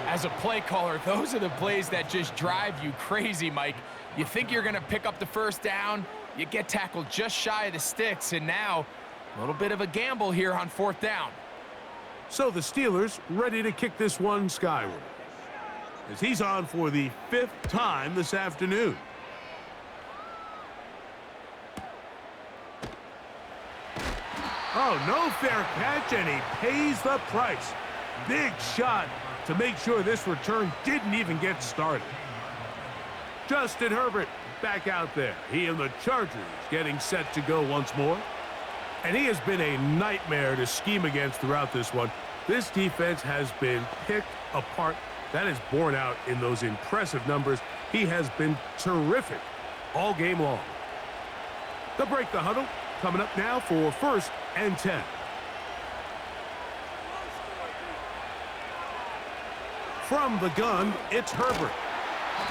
As a play caller, those are the plays that just drive you crazy, Mike. You think you're going to pick up the 1st down, you get tackled just shy of the sticks, and now a little bit of a gamble here on 4th down. So the Steelers ready to kick this one skyward, as he's on for the 5th time this afternoon. Oh, no fair catch, and he pays the price. Big shot to make sure this return didn't even get started. Justin Herbert back out there. He and the Chargers getting set to go once more. And he has been a nightmare to scheme against throughout this one. This defense has been picked apart. That is borne out in those impressive numbers. He has been terrific all game long. They'll break the huddle. Coming up now for 1st and 10. From the gun, it's Herbert.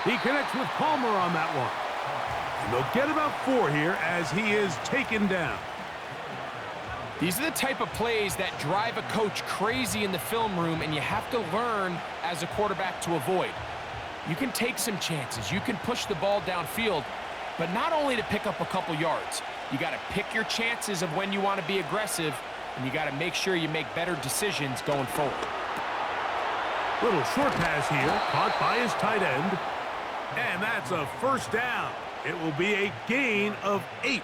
He connects with Palmer on that one. And they'll get about 4 here as he is taken down. These are the type of plays that drive a coach crazy in the film room, and you have to learn as a quarterback to avoid. You can take some chances. You can push the ball downfield, but not only to pick up a couple yards. You got to pick your chances of when you want to be aggressive, and you got to make sure you make better decisions going forward. Little short pass here, caught by his tight end. And that's a 1st down. It will be a gain of 8.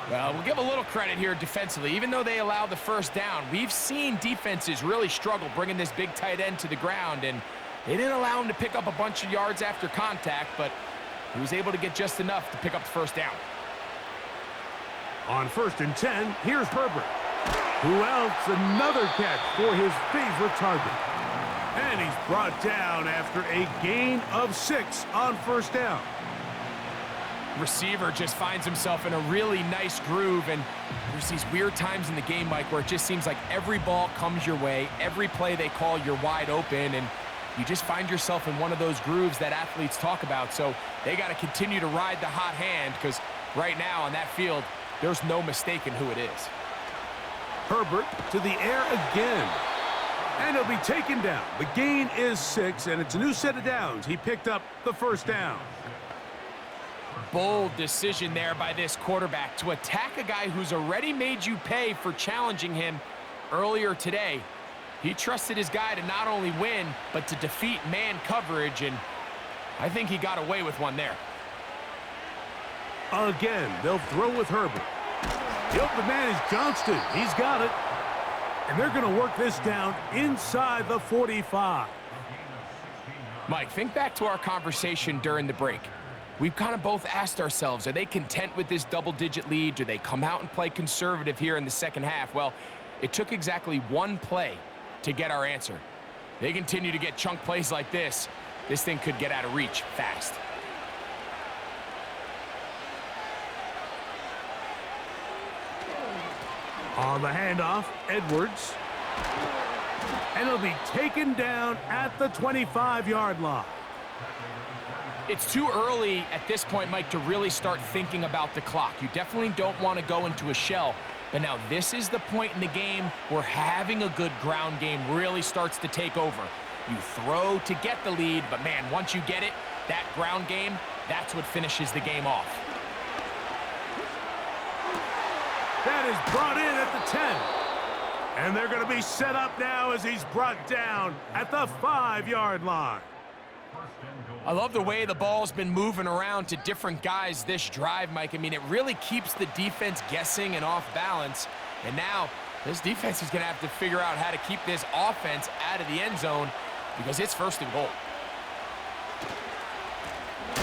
Well, we'll give a little credit here defensively. Even though they allowed the 1st down, we've seen defenses really struggle bringing this big tight end to the ground, and they didn't allow him to pick up a bunch of yards after contact, but he was able to get just enough to pick up the 1st down. On 1st and 10, here's Herbert. Who else? Another catch for his favorite target. And he's brought down after a gain of 6 on 1st down. Receiver just finds himself in a really nice groove, and there's these weird times in the game, Mike, where it just seems like every ball comes your way, every play they call, you're wide open, and you just find yourself in one of those grooves that athletes talk about. So they got to continue to ride the hot hand, because right now on that field, there's no mistaking who it is. Herbert to the air again. And he'll be taken down. The gain is 6, and it's a new set of downs. He picked up the 1st down. Bold decision there by this quarterback to attack a guy who's already made you pay for challenging him earlier today. He trusted his guy to not only win, but to defeat man coverage, and I think he got away with one there. Again, they'll throw with Herbert. The open man is Johnston. He's got it. And they're going to work this down inside the 45. Mike, think back to our conversation during the break. We've kind of both asked ourselves, are they content with this double-digit lead? Do they come out and play conservative here in the 2nd half? Well, it took exactly 1 play to get our answer. They continue to get chunk plays like this. This thing could get out of reach fast. On the handoff, Edwards. And he'll be taken down at the 25-yard line. It's too early at this point, Mike, to really start thinking about the clock. You definitely don't want to go into a shell. But now this is the point in the game where having a good ground game really starts to take over. You throw to get the lead, but man, once you get it, that ground game, that's what finishes the game off. That is brought in at the 10. And they're going to be set up now as he's brought down at the 5-yard line. I love the way the ball's been moving around to different guys this drive, Mike. I mean, it really keeps the defense guessing and off balance. And now this defense is going to have to figure out how to keep this offense out of the end zone because it's 1st and goal.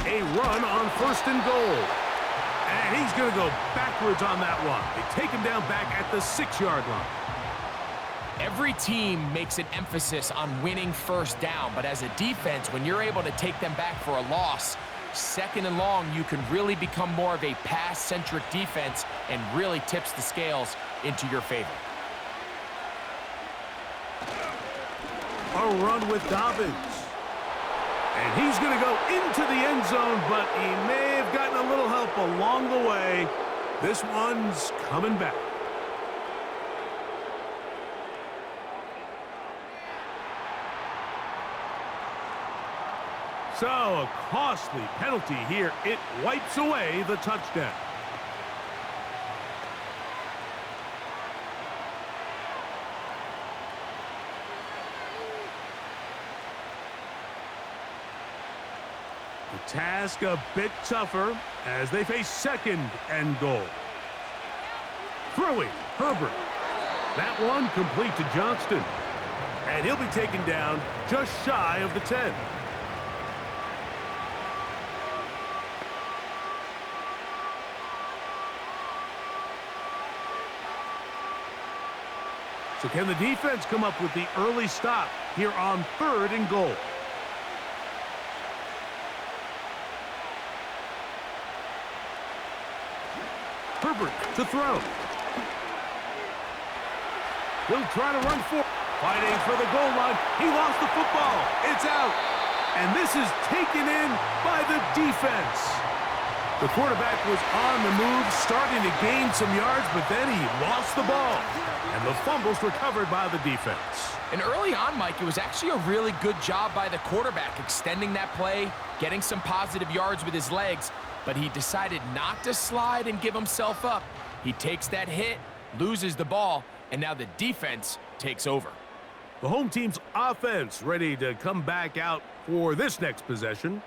A run on 1st and goal. And he's going to go backwards on that one. They take him down back at the 6-yard line. Every team makes an emphasis on winning 1st down, but as a defense, when you're able to take them back for a loss, 2nd and long, you can really become more of a pass-centric defense and really tips the scales into your favor. a run with Dobbins. And he's going to go into the end zone, but he may have gotten a little help along the way. This one's coming back. So, a costly penalty here. It wipes away the touchdown. The task a bit tougher as they face second and goal. Throwing, Herbert. That one complete to Johnston. And he'll be taken down just shy of the 10. So can the defense come up with the early stop here on 3rd and goal? Herbert to throw. He'll try to run for. Fighting for the goal line. He lost the football. It's out. And this is taken in by the defense. The quarterback was on the move, starting to gain some yards, but then he lost the ball. And the fumble's recovered by the defense. And early on, Mike, it was actually a really good job by the quarterback, extending that play, getting some positive yards with his legs, but he decided not to slide and give himself up. He takes that hit, loses the ball, and now the defense takes over. The home team's offense ready to come back out for this next possession.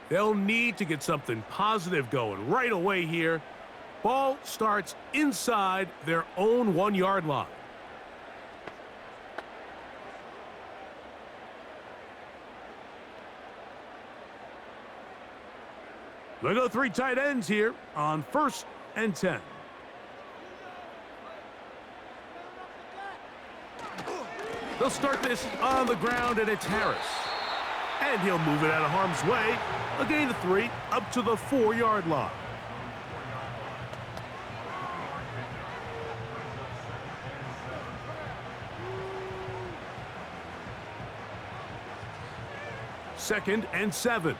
They'll need to get something positive going right away here. Ball starts inside their own 1-yard line. They'll go 3 tight ends here on 1st and 10. They'll start this on the ground, and it's Harris. And he'll move it out of harm's way. A gain of 3 up to the 4-yard line. Second and 7.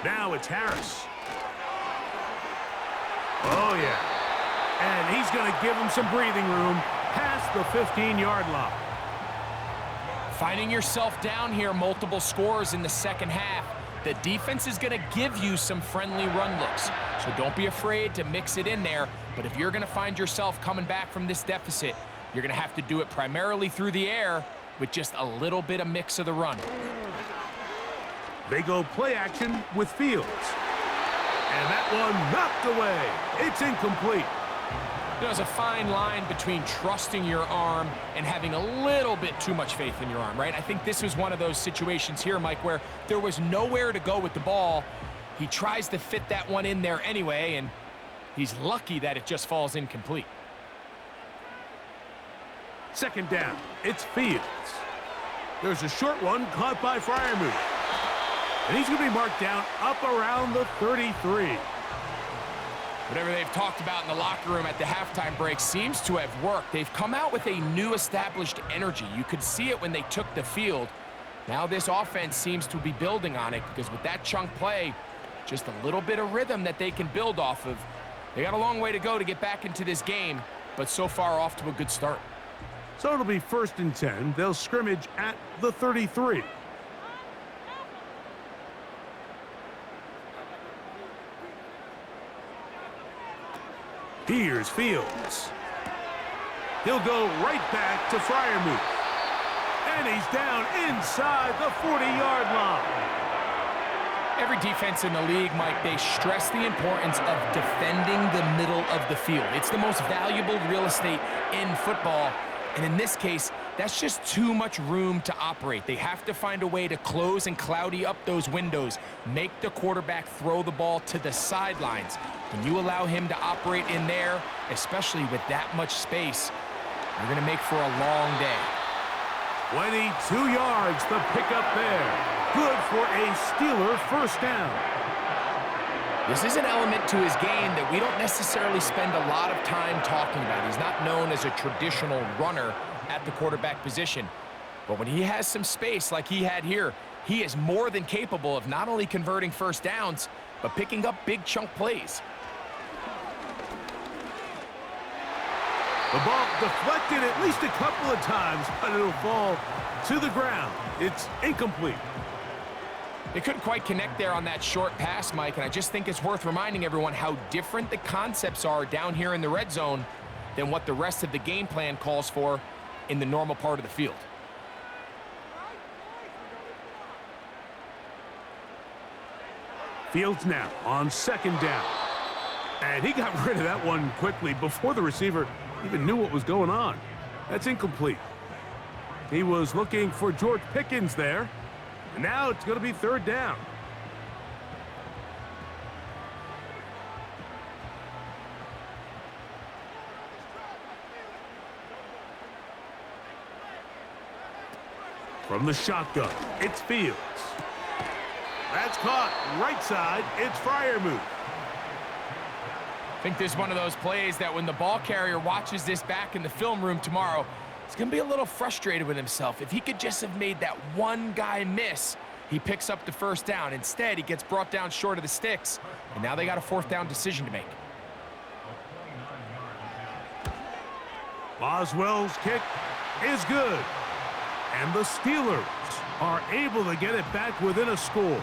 Now it's Harris. Oh, yeah. And he's going to give him some breathing room past the 15-yard line. Finding yourself down here, multiple scores in the second half. The defense is going to give you some friendly run looks. So don't be afraid to mix it in there. But if you're going to find yourself coming back from this deficit, you're going to have to do it primarily through the air with just a little bit of mix of the run. They go play action with Fields. And that one knocked away. It's incomplete. There's a fine line between trusting your arm and having a little bit too much faith in your arm, right? I think this was one of those situations here, Mike, where there was nowhere to go with the ball. He tries to fit that one in there anyway, and he's lucky that it just falls incomplete. Second down, it's Fields. There's a short one caught by Freiermuth. And he's going to be marked down up around the 33. Whatever they've talked about in the locker room at the halftime break seems to have worked. They've come out with a new established energy. You could see it when they took the field. Now this offense seems to be building on it because with that chunk play, just a little bit of rhythm that they can build off of. They got a long way to go to get back into this game, but so far off to a good start. So it'll be 1st and 10. They'll scrimmage at the 33. Here's Fields. He'll go right back to Freiermuth. And he's down inside the 40-yard line. Every defense in the league, Mike, they stress the importance of defending the middle of the field. It's the most valuable real estate in football. And in this case, that's just too much room to operate. They have to find a way to close and cloudy up those windows, make the quarterback throw the ball to the sidelines. When you allow him to operate in there, especially with that much space, you're going to make for a long day. 22 yards the pickup there. Good for a Steeler first down. This is an element to his game that we don't necessarily spend a lot of time talking about. He's not known as a traditional runner at the quarterback position. But when he has some space like he had here, he is more than capable of not only converting first downs, but picking up big chunk plays. The ball deflected at least a couple of times, but it'll fall to the ground. It's incomplete. They couldn't quite connect there on that short pass, Mike, and I just think it's worth reminding everyone how different the concepts are down here in the red zone than what the rest of the game plan calls for in the normal part of the field. Fields now on second down. And he got rid of that one quickly before the receiver even knew what was going on. That's incomplete. He was looking for George Pickens there. And now it's going to be third down. From the shotgun, it's Fields. That's caught. Right side, it's Freiermuth. I think this is one of those plays that when the ball carrier watches this back in the film room tomorrow, he's going to be a little frustrated with himself. If he could just have made that one guy miss, he picks up the first down. Instead, he gets brought down short of the sticks, and now they got a fourth down decision to make. Boswell's kick is good. And the Steelers are able to get it back within a score.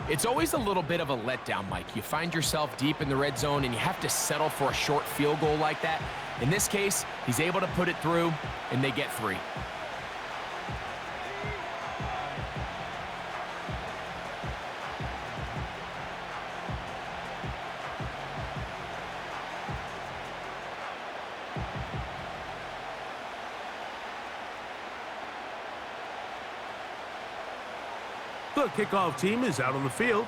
It's always a little bit of a letdown, Mike. You find yourself deep in the red zone, and you have to settle for a short field goal like that. In this case, he's able to put it through, and they get 3. The kickoff team is out on the field,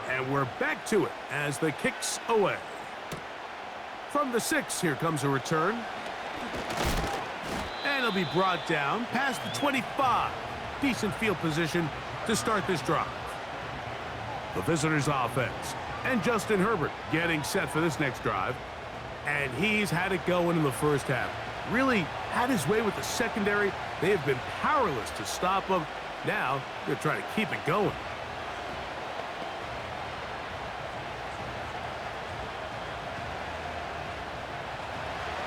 and we're back to it as the kick's away. From the 6, here comes a return. And it'll be brought down past the 25. Decent field position to start this drive. The visitors' offense, and Justin Herbert getting set for this next drive. And he's had it going in the first half. Really had his way with the secondary. They have been powerless to stop him. Now, they're trying to keep it going.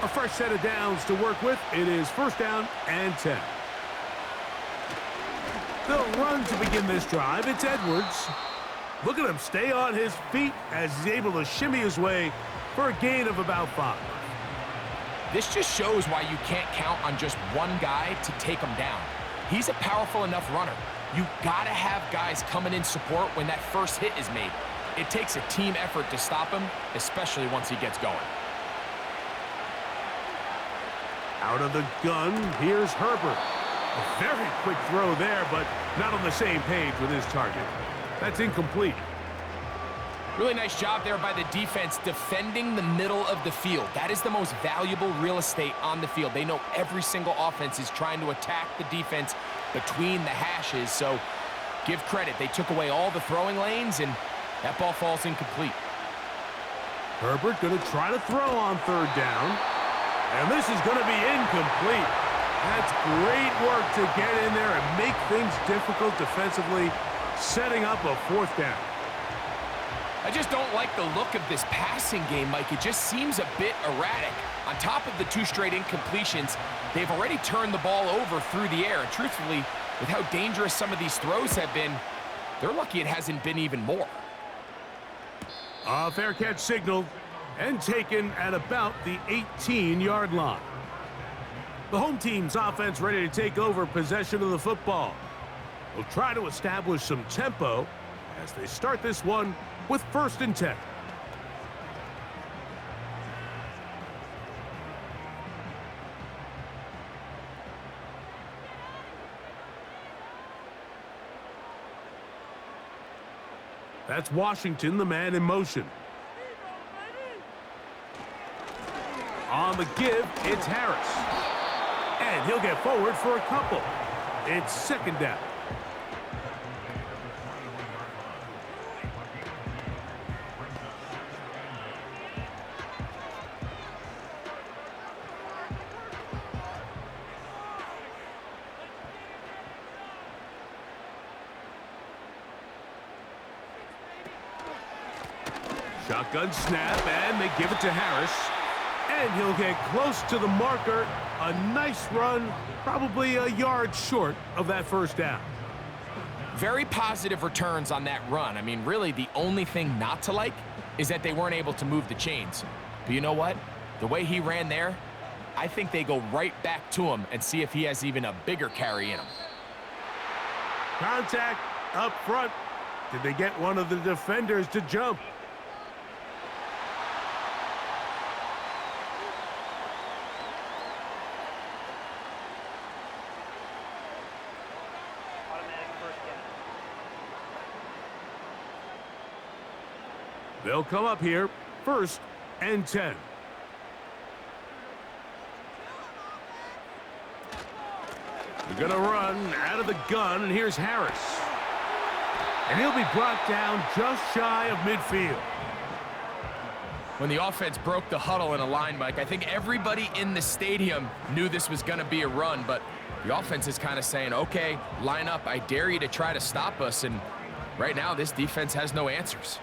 A fresh set of downs to work with. It is first down and 10. They'll run to begin this drive. It's Edwards. Look at him stay on his feet as he's able to shimmy his way for a gain of about 5. This just shows why you can't count on just one guy to take him down. He's a powerful enough runner. You gotta have guys coming in support when that first hit is made. It takes a team effort to stop him, especially once he gets going. Out of the gun, here's Herbert. A very quick throw there, but not on the same page with his target. That's incomplete. Really nice job there by the defense defending the middle of the field. That is the most valuable real estate on the field. They know every single offense is trying to attack the defense between the hashes, so give credit. They took away all the throwing lanes, and that ball falls incomplete. Herbert going to try to throw on third down, and this is going to be incomplete. That's great work to get in there and make things difficult defensively, setting up a fourth down. I just don't like the look of this passing game, Mike. It just seems a bit erratic. On top of the 2 straight incompletions, they've already turned the ball over through the air. And truthfully, with how dangerous some of these throws have been, they're lucky it hasn't been even more. A fair catch signaled and taken at about the 18-yard line. The home team's offense ready to take over possession of the football. They'll try to establish some tempo as they start this one with first and 10. That's Washington, the man in motion. On the give, it's Harris. And he'll get forward for a couple. It's second down. Shotgun snap, and they give it to Harris. And he'll get close to the marker. A nice run, probably a yard short of that first down. Very positive returns on that run. I mean, really, the only thing not to like is that they weren't able to move the chains. But you know what? The way he ran there, I think they go right back to him and see if he has even a bigger carry in him. Contact up front. Did they get one of the defenders to jump? They'll come up here, 1st and 10. They're gonna run out of the gun, and here's Harris. And he'll be brought down just shy of midfield. When the offense broke the huddle in a line, Mike, I think everybody in the stadium knew this was gonna be a run, but the offense is kind of saying, okay, line up, I dare you to try to stop us, and right now this defense has no answers.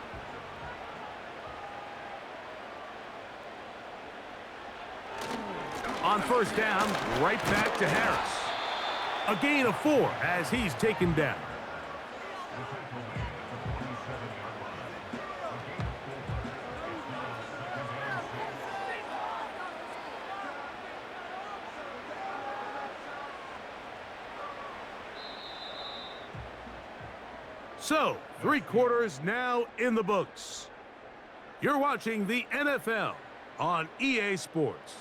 On 1st down, right back to Harris. A gain of 4 as he's taken down. So, 3 quarters now in the books. You're watching the NFL on EA Sports.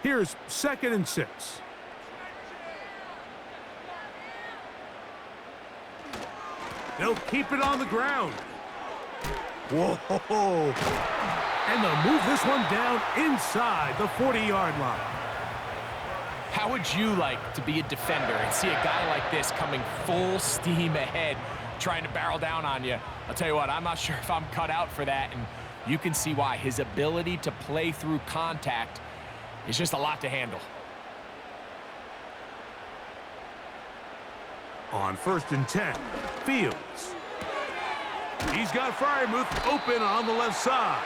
Here's 2nd and 6. They'll keep it on the ground. Whoa. And they'll move this one down inside the 40-yard line. How would you like to be a defender and see a guy like this coming full steam ahead, trying to barrel down on you? I'll tell you what, I'm not sure if I'm cut out for that, and you can see why. His ability to play through contact is just a lot to handle. On 1st and 10, Fields. He's got Freiermuth open on the left side.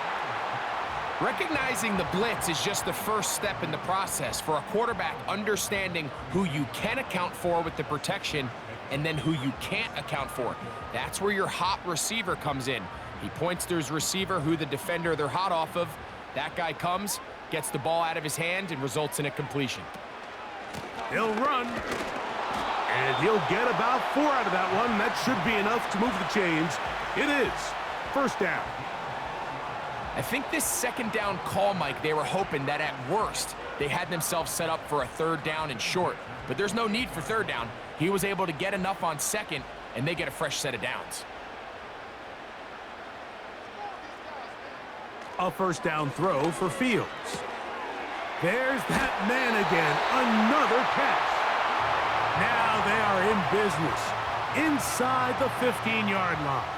Recognizing the blitz is just the first step in the process for a quarterback, understanding who you can account for with the protection and then who you can't account for. That's where your hot receiver comes in. He points to his receiver, who the defender they're hot off of. That guy comes, gets the ball out of his hand, and results in a completion. He'll run, and he'll get about 4 out of that one. That should be enough to move the chains. It is 1st down. I think this 2nd down call, Mike, they were hoping that at worst they had themselves set up for a 3rd down and short. But there's no need for 3rd down. He was able to get enough on 2nd, and they get a fresh set of downs. A 1st down throw for Fields. There's that man again. Another catch. Now they are in business inside the 15-yard line.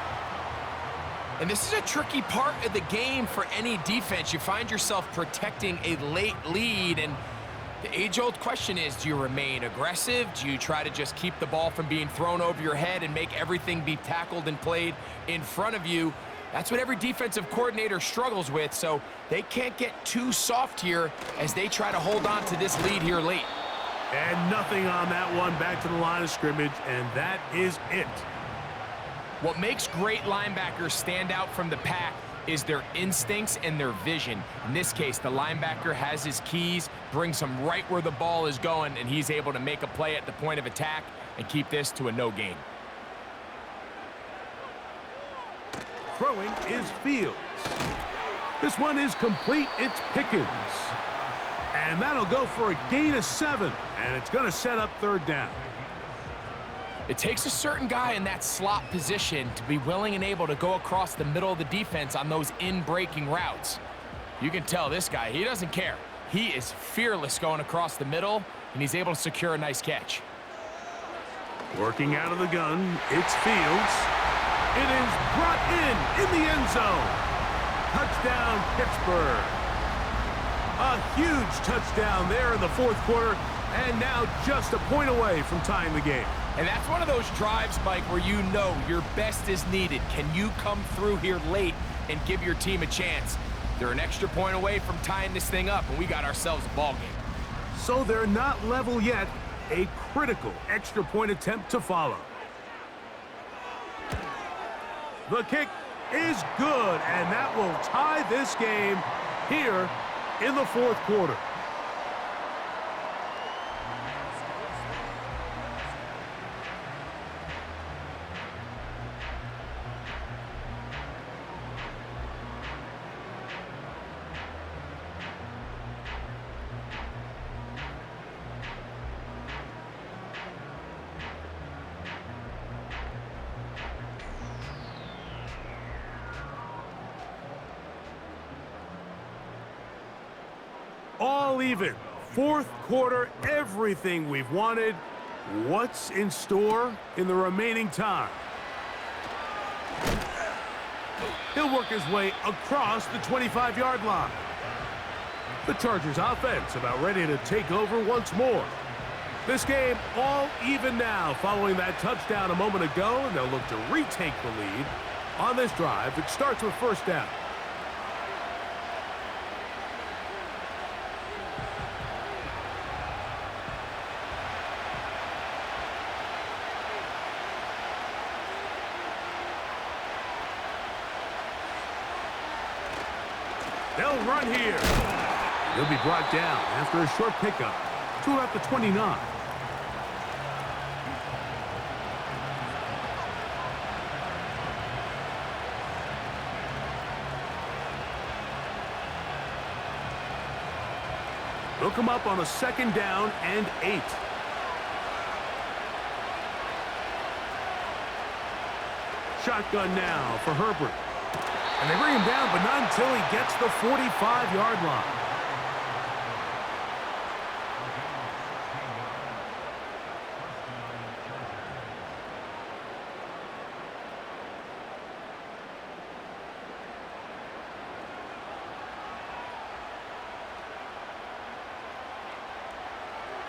And this is a tricky part of the game for any defense. You find yourself protecting a late lead, and the age-old question is, do you remain aggressive? Do you try to just keep the ball from being thrown over your head and make everything be tackled and played in front of you? That's what every defensive coordinator struggles with, so they can't get too soft here as they try to hold on to this lead here late. And nothing on that one, back to the line of scrimmage, and that is it. What makes great linebackers stand out from the pack is their instincts and their vision. In this case, the linebacker has his keys, brings him right where the ball is going, and he's able to make a play at the point of attack and keep this to a no gain. Throwing is Fields. This one is complete. It's Pickens. And that'll go for a gain of 7. And it's going to set up 3rd down. It takes a certain guy in that slot position to be willing and able to go across the middle of the defense on those in-breaking routes. You can tell this guy, he doesn't care. He is fearless going across the middle, and he's able to secure a nice catch. Working out of the gun, it's Fields. It is brought in the end zone. Touchdown, Pittsburgh. A huge touchdown there in the fourth quarter, and now just a point away from tying the game. And that's one of those drives, Mike, where you know your best is needed. Can you come through here late and give your team a chance? They're an extra point away from tying this thing up, and we got ourselves a ball game. So they're not level yet. A critical extra point attempt to follow. The kick is good, and that will tie this game here in the fourth quarter. All even. Fourth quarter, everything we've wanted. What's in store in the remaining time? He'll work his way across the 25-yard line. The Chargers offense about ready to take over once more. This game all even now following that touchdown a moment ago, and they'll look to retake the lead on this drive. It starts with first down. They'll run here. He'll be brought down after a short pickup to about the 29. They'll come up on a second down and 8. Shotgun now for Herbert. And they bring him down, but not until he gets the 45-yard line.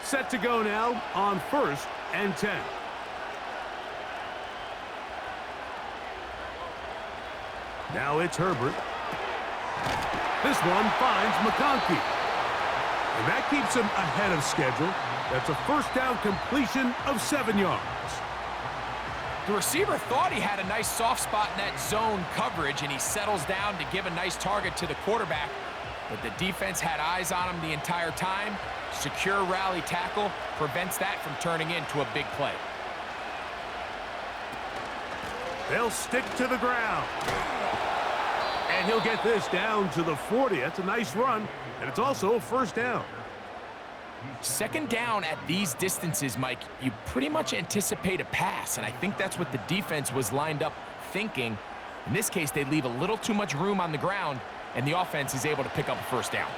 Set to go now on first and 10. Now it's Herbert. This one finds McConkey. And that keeps him ahead of schedule. That's a first down completion of 7 yards. The receiver thought he had a nice soft spot in that zone coverage, and he settles down to give a nice target to the quarterback. But the defense had eyes on him the entire time. Secure rally tackle prevents that from turning into a big play. They'll stick to the ground. And he'll get this down to the 40. That's a nice run, and it's also a first down. Second down at these distances, Mike, you pretty much anticipate a pass, and I think that's what the defense was lined up thinking. In this case, they leave a little too much room on the ground, and the offense is able to pick up a first down.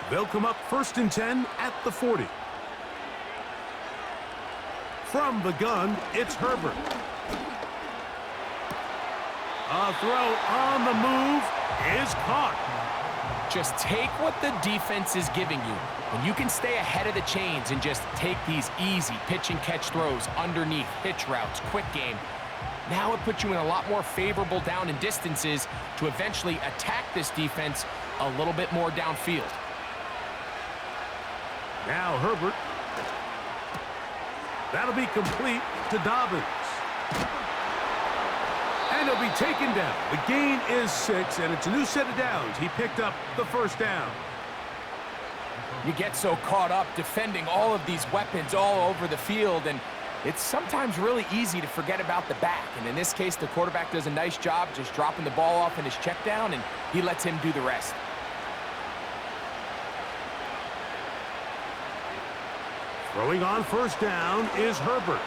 They'll come up first and 10 at the 40. From the gun, it's Herbert. A throw on the move is caught. Just take what the defense is giving you. When you can stay ahead of the chains and just take these easy pitch and catch throws underneath, hitch routes, quick game, now it puts you in a lot more favorable down and distances to eventually attack this defense a little bit more downfield. Now Herbert. That'll be complete to Dobbins. And he'll be taken down. The gain is 6, and it's a new set of downs. He picked up the first down. You get so caught up defending all of these weapons all over the field, and it's sometimes really easy to forget about the back. And in this case, the quarterback does a nice job just dropping the ball off in his check down, and he lets him do the rest. Throwing on first down is Herbert.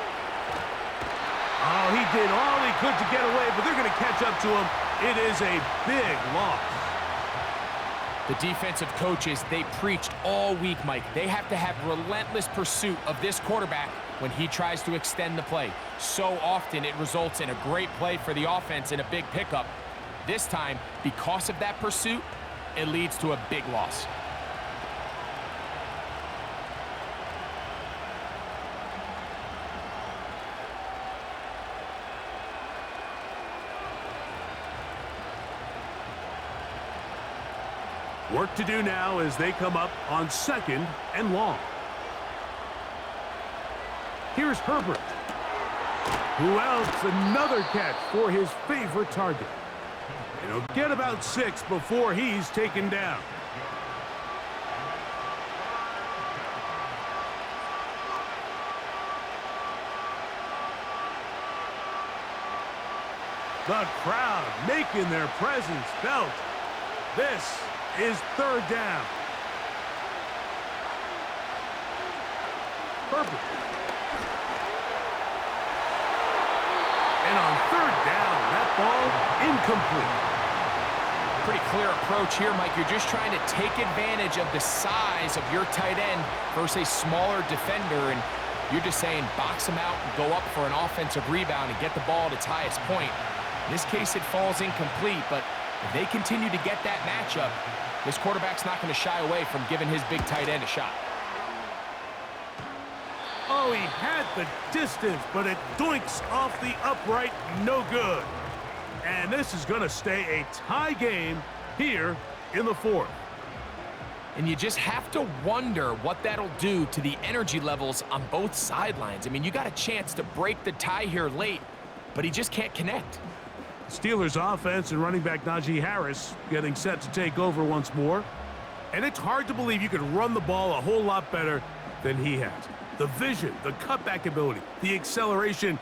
Oh, he did all he could to get away, but they're going to catch up to him. It is a big loss. The defensive coaches, they preached all week, Mike. They have to have relentless pursuit of this quarterback when he tries to extend the play. So often it results in a great play for the offense and a big pickup. This time, because of that pursuit, it leads to a big loss. Work to do now as they come up on 2nd and long. Here's Herbert, who else another catch for his favorite target. And he'll get about 6 before he's taken down. The crowd making their presence felt. This is 3rd down. Herbert. And on 3rd down, that ball incomplete. Pretty clear approach here, Mike. You're just trying to take advantage of the size of your tight end versus a smaller defender, and you're just saying box him out and go up for an offensive rebound and get the ball at its highest point. In this case, it falls incomplete, but if they continue to get that matchup, this quarterback's not going to shy away from giving his big tight end a shot. Oh, he had the distance, but it doinks off the upright, no good. And this is going to stay a tie game here in the 4th. And you just have to wonder what that'll do to the energy levels on both sidelines. I mean, you got a chance to break the tie here late, but he just can't connect. Steelers offense and running back Najee Harris getting set to take over once more. And it's hard to believe you could run the ball a whole lot better than he has. The vision, the cutback ability, the acceleration,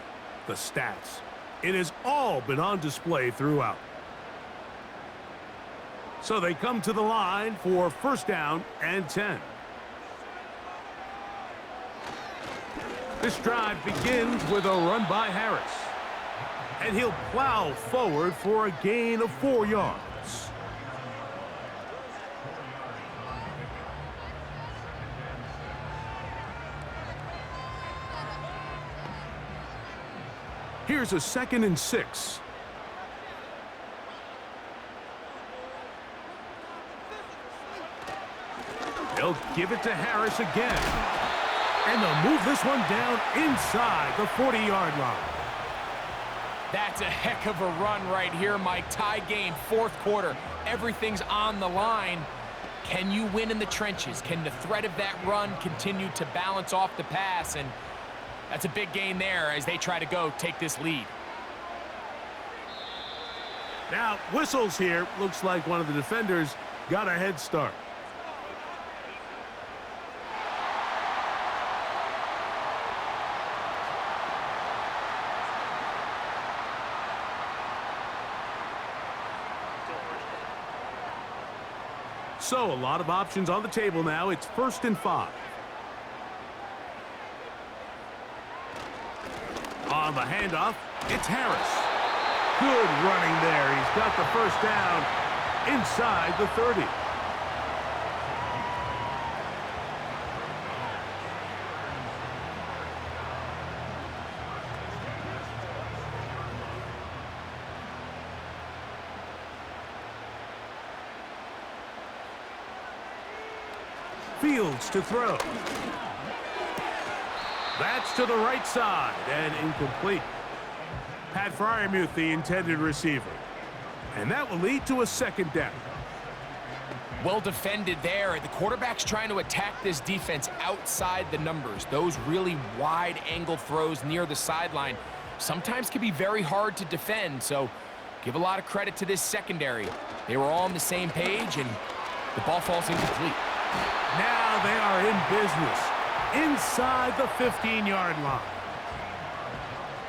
the stats. It has all been on display throughout. So they come to the line for 1st down and 10. This drive begins with a run by Harris. And he'll plow forward for a gain of 4 yards. Here's a 2nd and 6. They'll give it to Harris again. And they'll move this one down inside the 40-yard line. That's a heck of a run right here, Mike. Tie game, 4th quarter. Everything's on the line. Can you win in the trenches? Can the threat of that run continue to balance off the pass? And that's a big gain there as they try to go take this lead. Now, whistles here. Looks like one of the defenders got a head start. So, a lot of options on the table now. It's 1st and 5. On the handoff, it's Harris. Good running there. He's got the 1st down inside the 30. Fields to throw. That's to the right side and incomplete. Pat Freiermuth, the intended receiver. And that will lead to a 2nd down. Well defended there. The quarterback's trying to attack this defense outside the numbers. Those really wide angle throws near the sideline sometimes can be very hard to defend. So give a lot of credit to this secondary. They were all on the same page and the ball falls incomplete. Now they are in business inside the 15-yard line.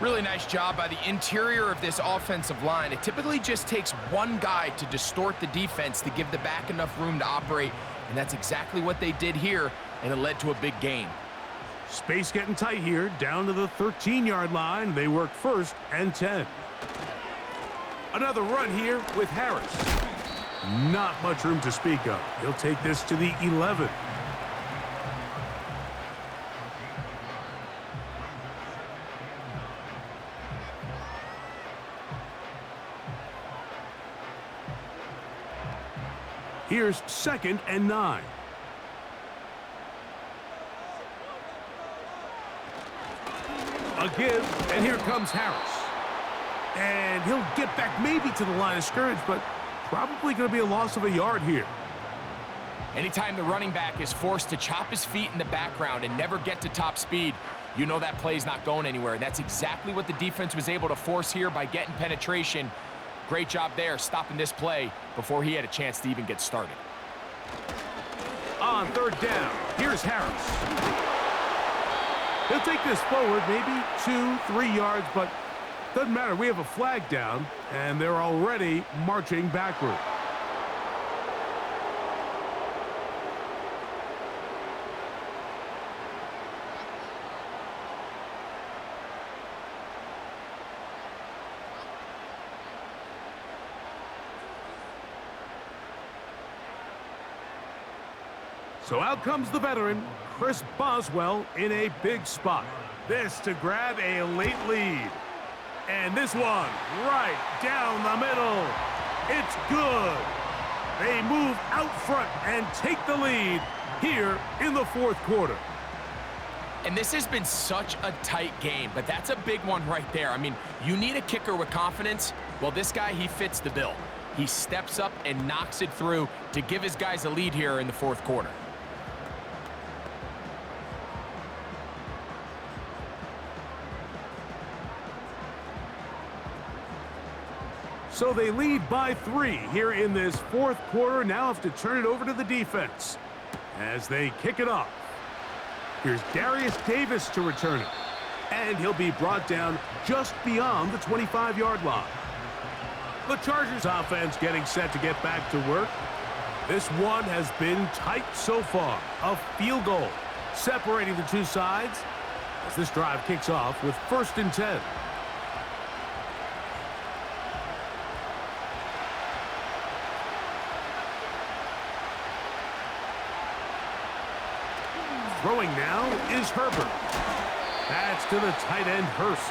Really nice job by the interior of this offensive line. It typically just takes one guy to distort the defense to give the back enough room to operate, and that's exactly what they did here, and it led to a big gain. Space getting tight here, down to the 13-yard line. They work 1st and 10. Another run here with Harris. Not much room to speak of. He'll take this to the 11. Here's 2nd and 9. A give, and here comes Harris. And he'll get back maybe to the line of scrimmage, but probably going to be a loss of a yard here. Anytime the running back is forced to chop his feet in the background and never get to top speed, you know that play's not going anywhere. That's exactly what the defense was able to force here by getting penetration. Great job there, stopping this play before he had a chance to even get started. On third down, here's Harris. He'll take this forward, maybe 2-3 yards, but doesn't matter. We have a flag down, and they're already marching backward. So out comes the veteran, Chris Boswell, in a big spot. This to grab a late lead. And this one right down the middle. It's good. They move out front and take the lead here in the fourth quarter. And this has been such a tight game, but that's a big one right there. I mean, you need a kicker with confidence. Well, this guy, he fits the bill. He steps up and knocks it through to give his guys a lead here in the fourth quarter. So they lead by 3 here in this fourth quarter. Now have to turn it over to the defense as they kick it off. Here's Darius Davis to return it. And he'll be brought down just beyond the 25-yard line. The Chargers offense getting set to get back to work. This one has been tight so far. A field goal separating the two sides as this drive kicks off with 1st and 10. Throwing now is Herbert. That's to the tight end, Hurst.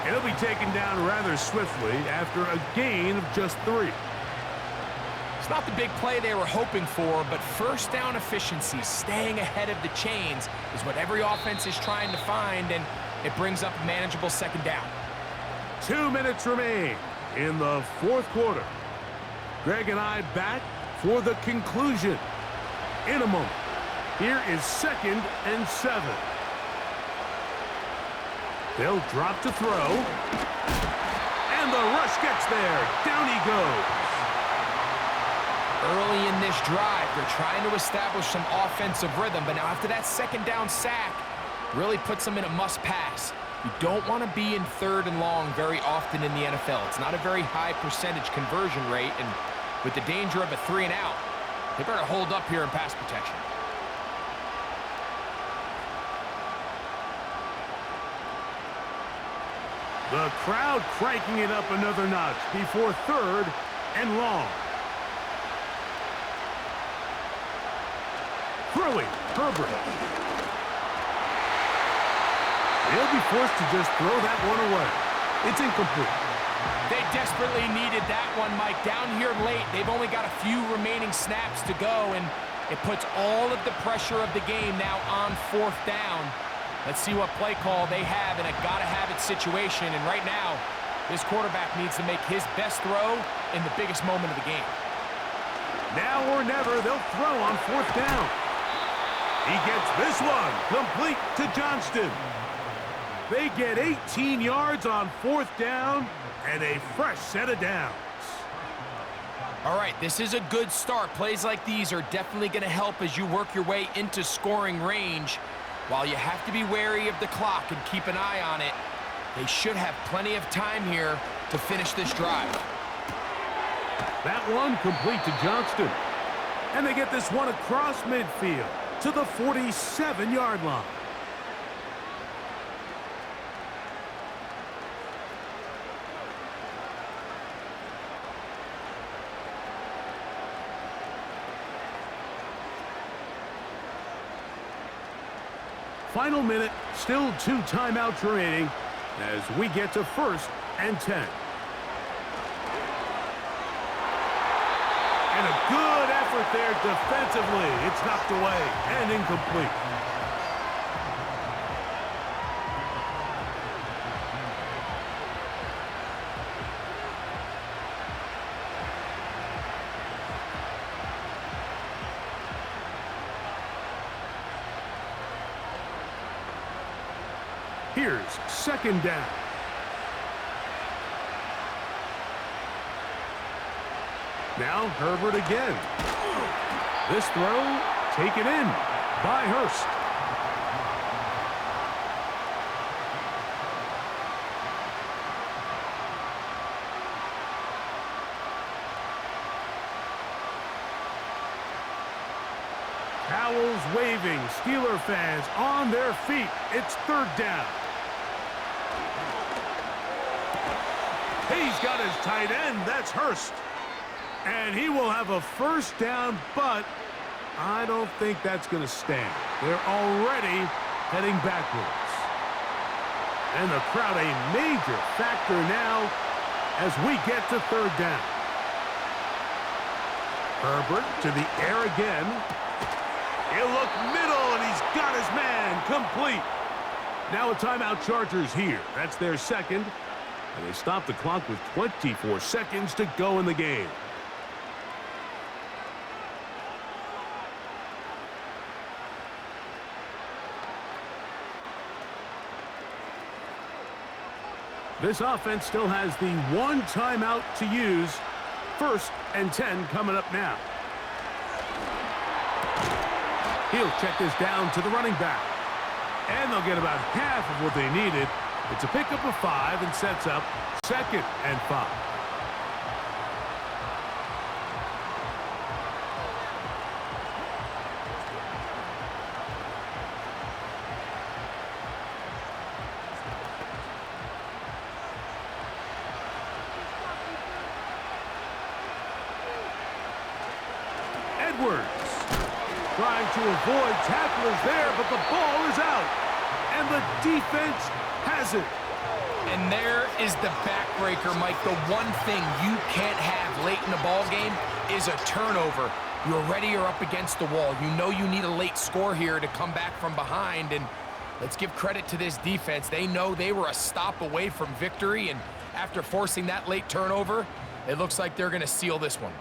And he'll be taken down rather swiftly after a gain of just 3. It's not the big play they were hoping for, but first down efficiency, staying ahead of the chains, is what every offense is trying to find, and it brings up a manageable 2nd down. 2 minutes remain in the fourth quarter. Greg and I back for the conclusion in a moment. Here is 2nd and 7. They'll drop to throw. And the rush gets there. Down he goes. Early in this drive, they're trying to establish some offensive rhythm, but now after that 2nd down sack, really puts them in a must-pass. You don't want to be in 3rd and long very often in the NFL. It's not a very high percentage conversion rate, and with the danger of a 3 and out, they better hold up here in pass protection. The crowd cranking it up another notch before 3rd and long. Throwing, Herbert. He'll be forced to just throw that one away. It's incomplete. They desperately needed that one, Mike. Down here late, they've only got a few remaining snaps to go, and it puts all of the pressure of the game now on 4th down. Let's see what play call they have in a gotta-have-it situation. And right now, this quarterback needs to make his best throw in the biggest moment of the game. Now or never, they'll throw on 4th down. He gets this one complete to Johnston. They get 18 yards on 4th down and a fresh set of downs. All right, this is a good start. Plays like these are definitely going to help as you work your way into scoring range. While you have to be wary of the clock and keep an eye on it, they should have plenty of time here to finish this drive. That one complete to Johnston. And they get this one across midfield to the 47-yard line. Final minute, still 2 timeouts remaining as we get to 1st and 10. And a good effort there defensively. It's knocked away and incomplete. Here's second down. Now Herbert again. This throw taken in by Hurst. Towels waving, Steeler fans on their feet. It's third down. He's got his tight end. That's Hurst. And he will have a first down, but I don't think that's going to stand. They're already heading backwards. And the crowd a major factor now as we get to third down. Herbert to the air again. He'll look middle, and he's got his man complete. Now a timeout, Chargers here. That's their second. And they stop the clock with 24 seconds to go in the game. This offense still has the one timeout to use. 1st and 10 coming up now. He'll check this down to the running back. And they'll get about half of what they needed. It's a pickup of 5 and sets up 2nd and 5. Edwards trying to avoid tacklers there, but the ball is out. And the defense has it. And there is the backbreaker, Mike. The one thing you can't have late in the ball game is a turnover. You're ready, you're up against the wall. You know you need a late score here to come back from behind. And let's give credit to this defense. They know they were a stop away from victory. And after forcing that late turnover, it looks like they're going to seal this one.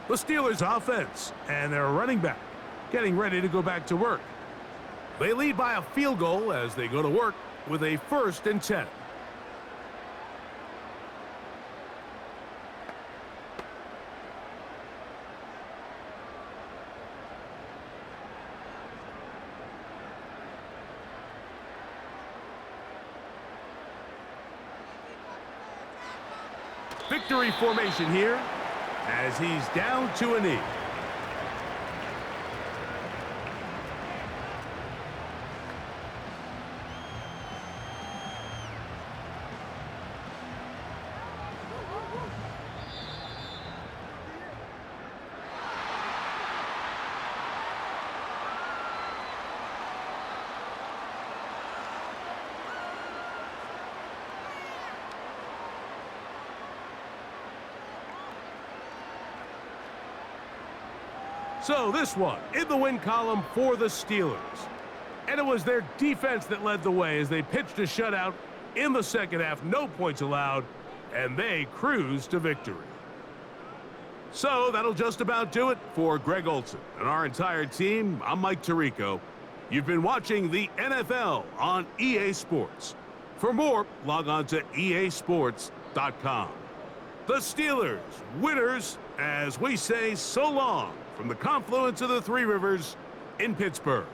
The Steelers offense and their running back getting ready to go back to work. They lead by a field goal as they go to work with a 1st and 10. Victory formation here as he's down to a knee. So this one in the win column for the Steelers. And it was their defense that led the way as they pitched a shutout in the second half. No points allowed, and they cruised to victory. So that'll just about do it for Greg Olson and our entire team. I'm Mike Tirico. You've been watching the NFL on EA Sports. For more, log on to easports.com. The Steelers, winners, as we say so long from the confluence of the Three Rivers in Pittsburgh.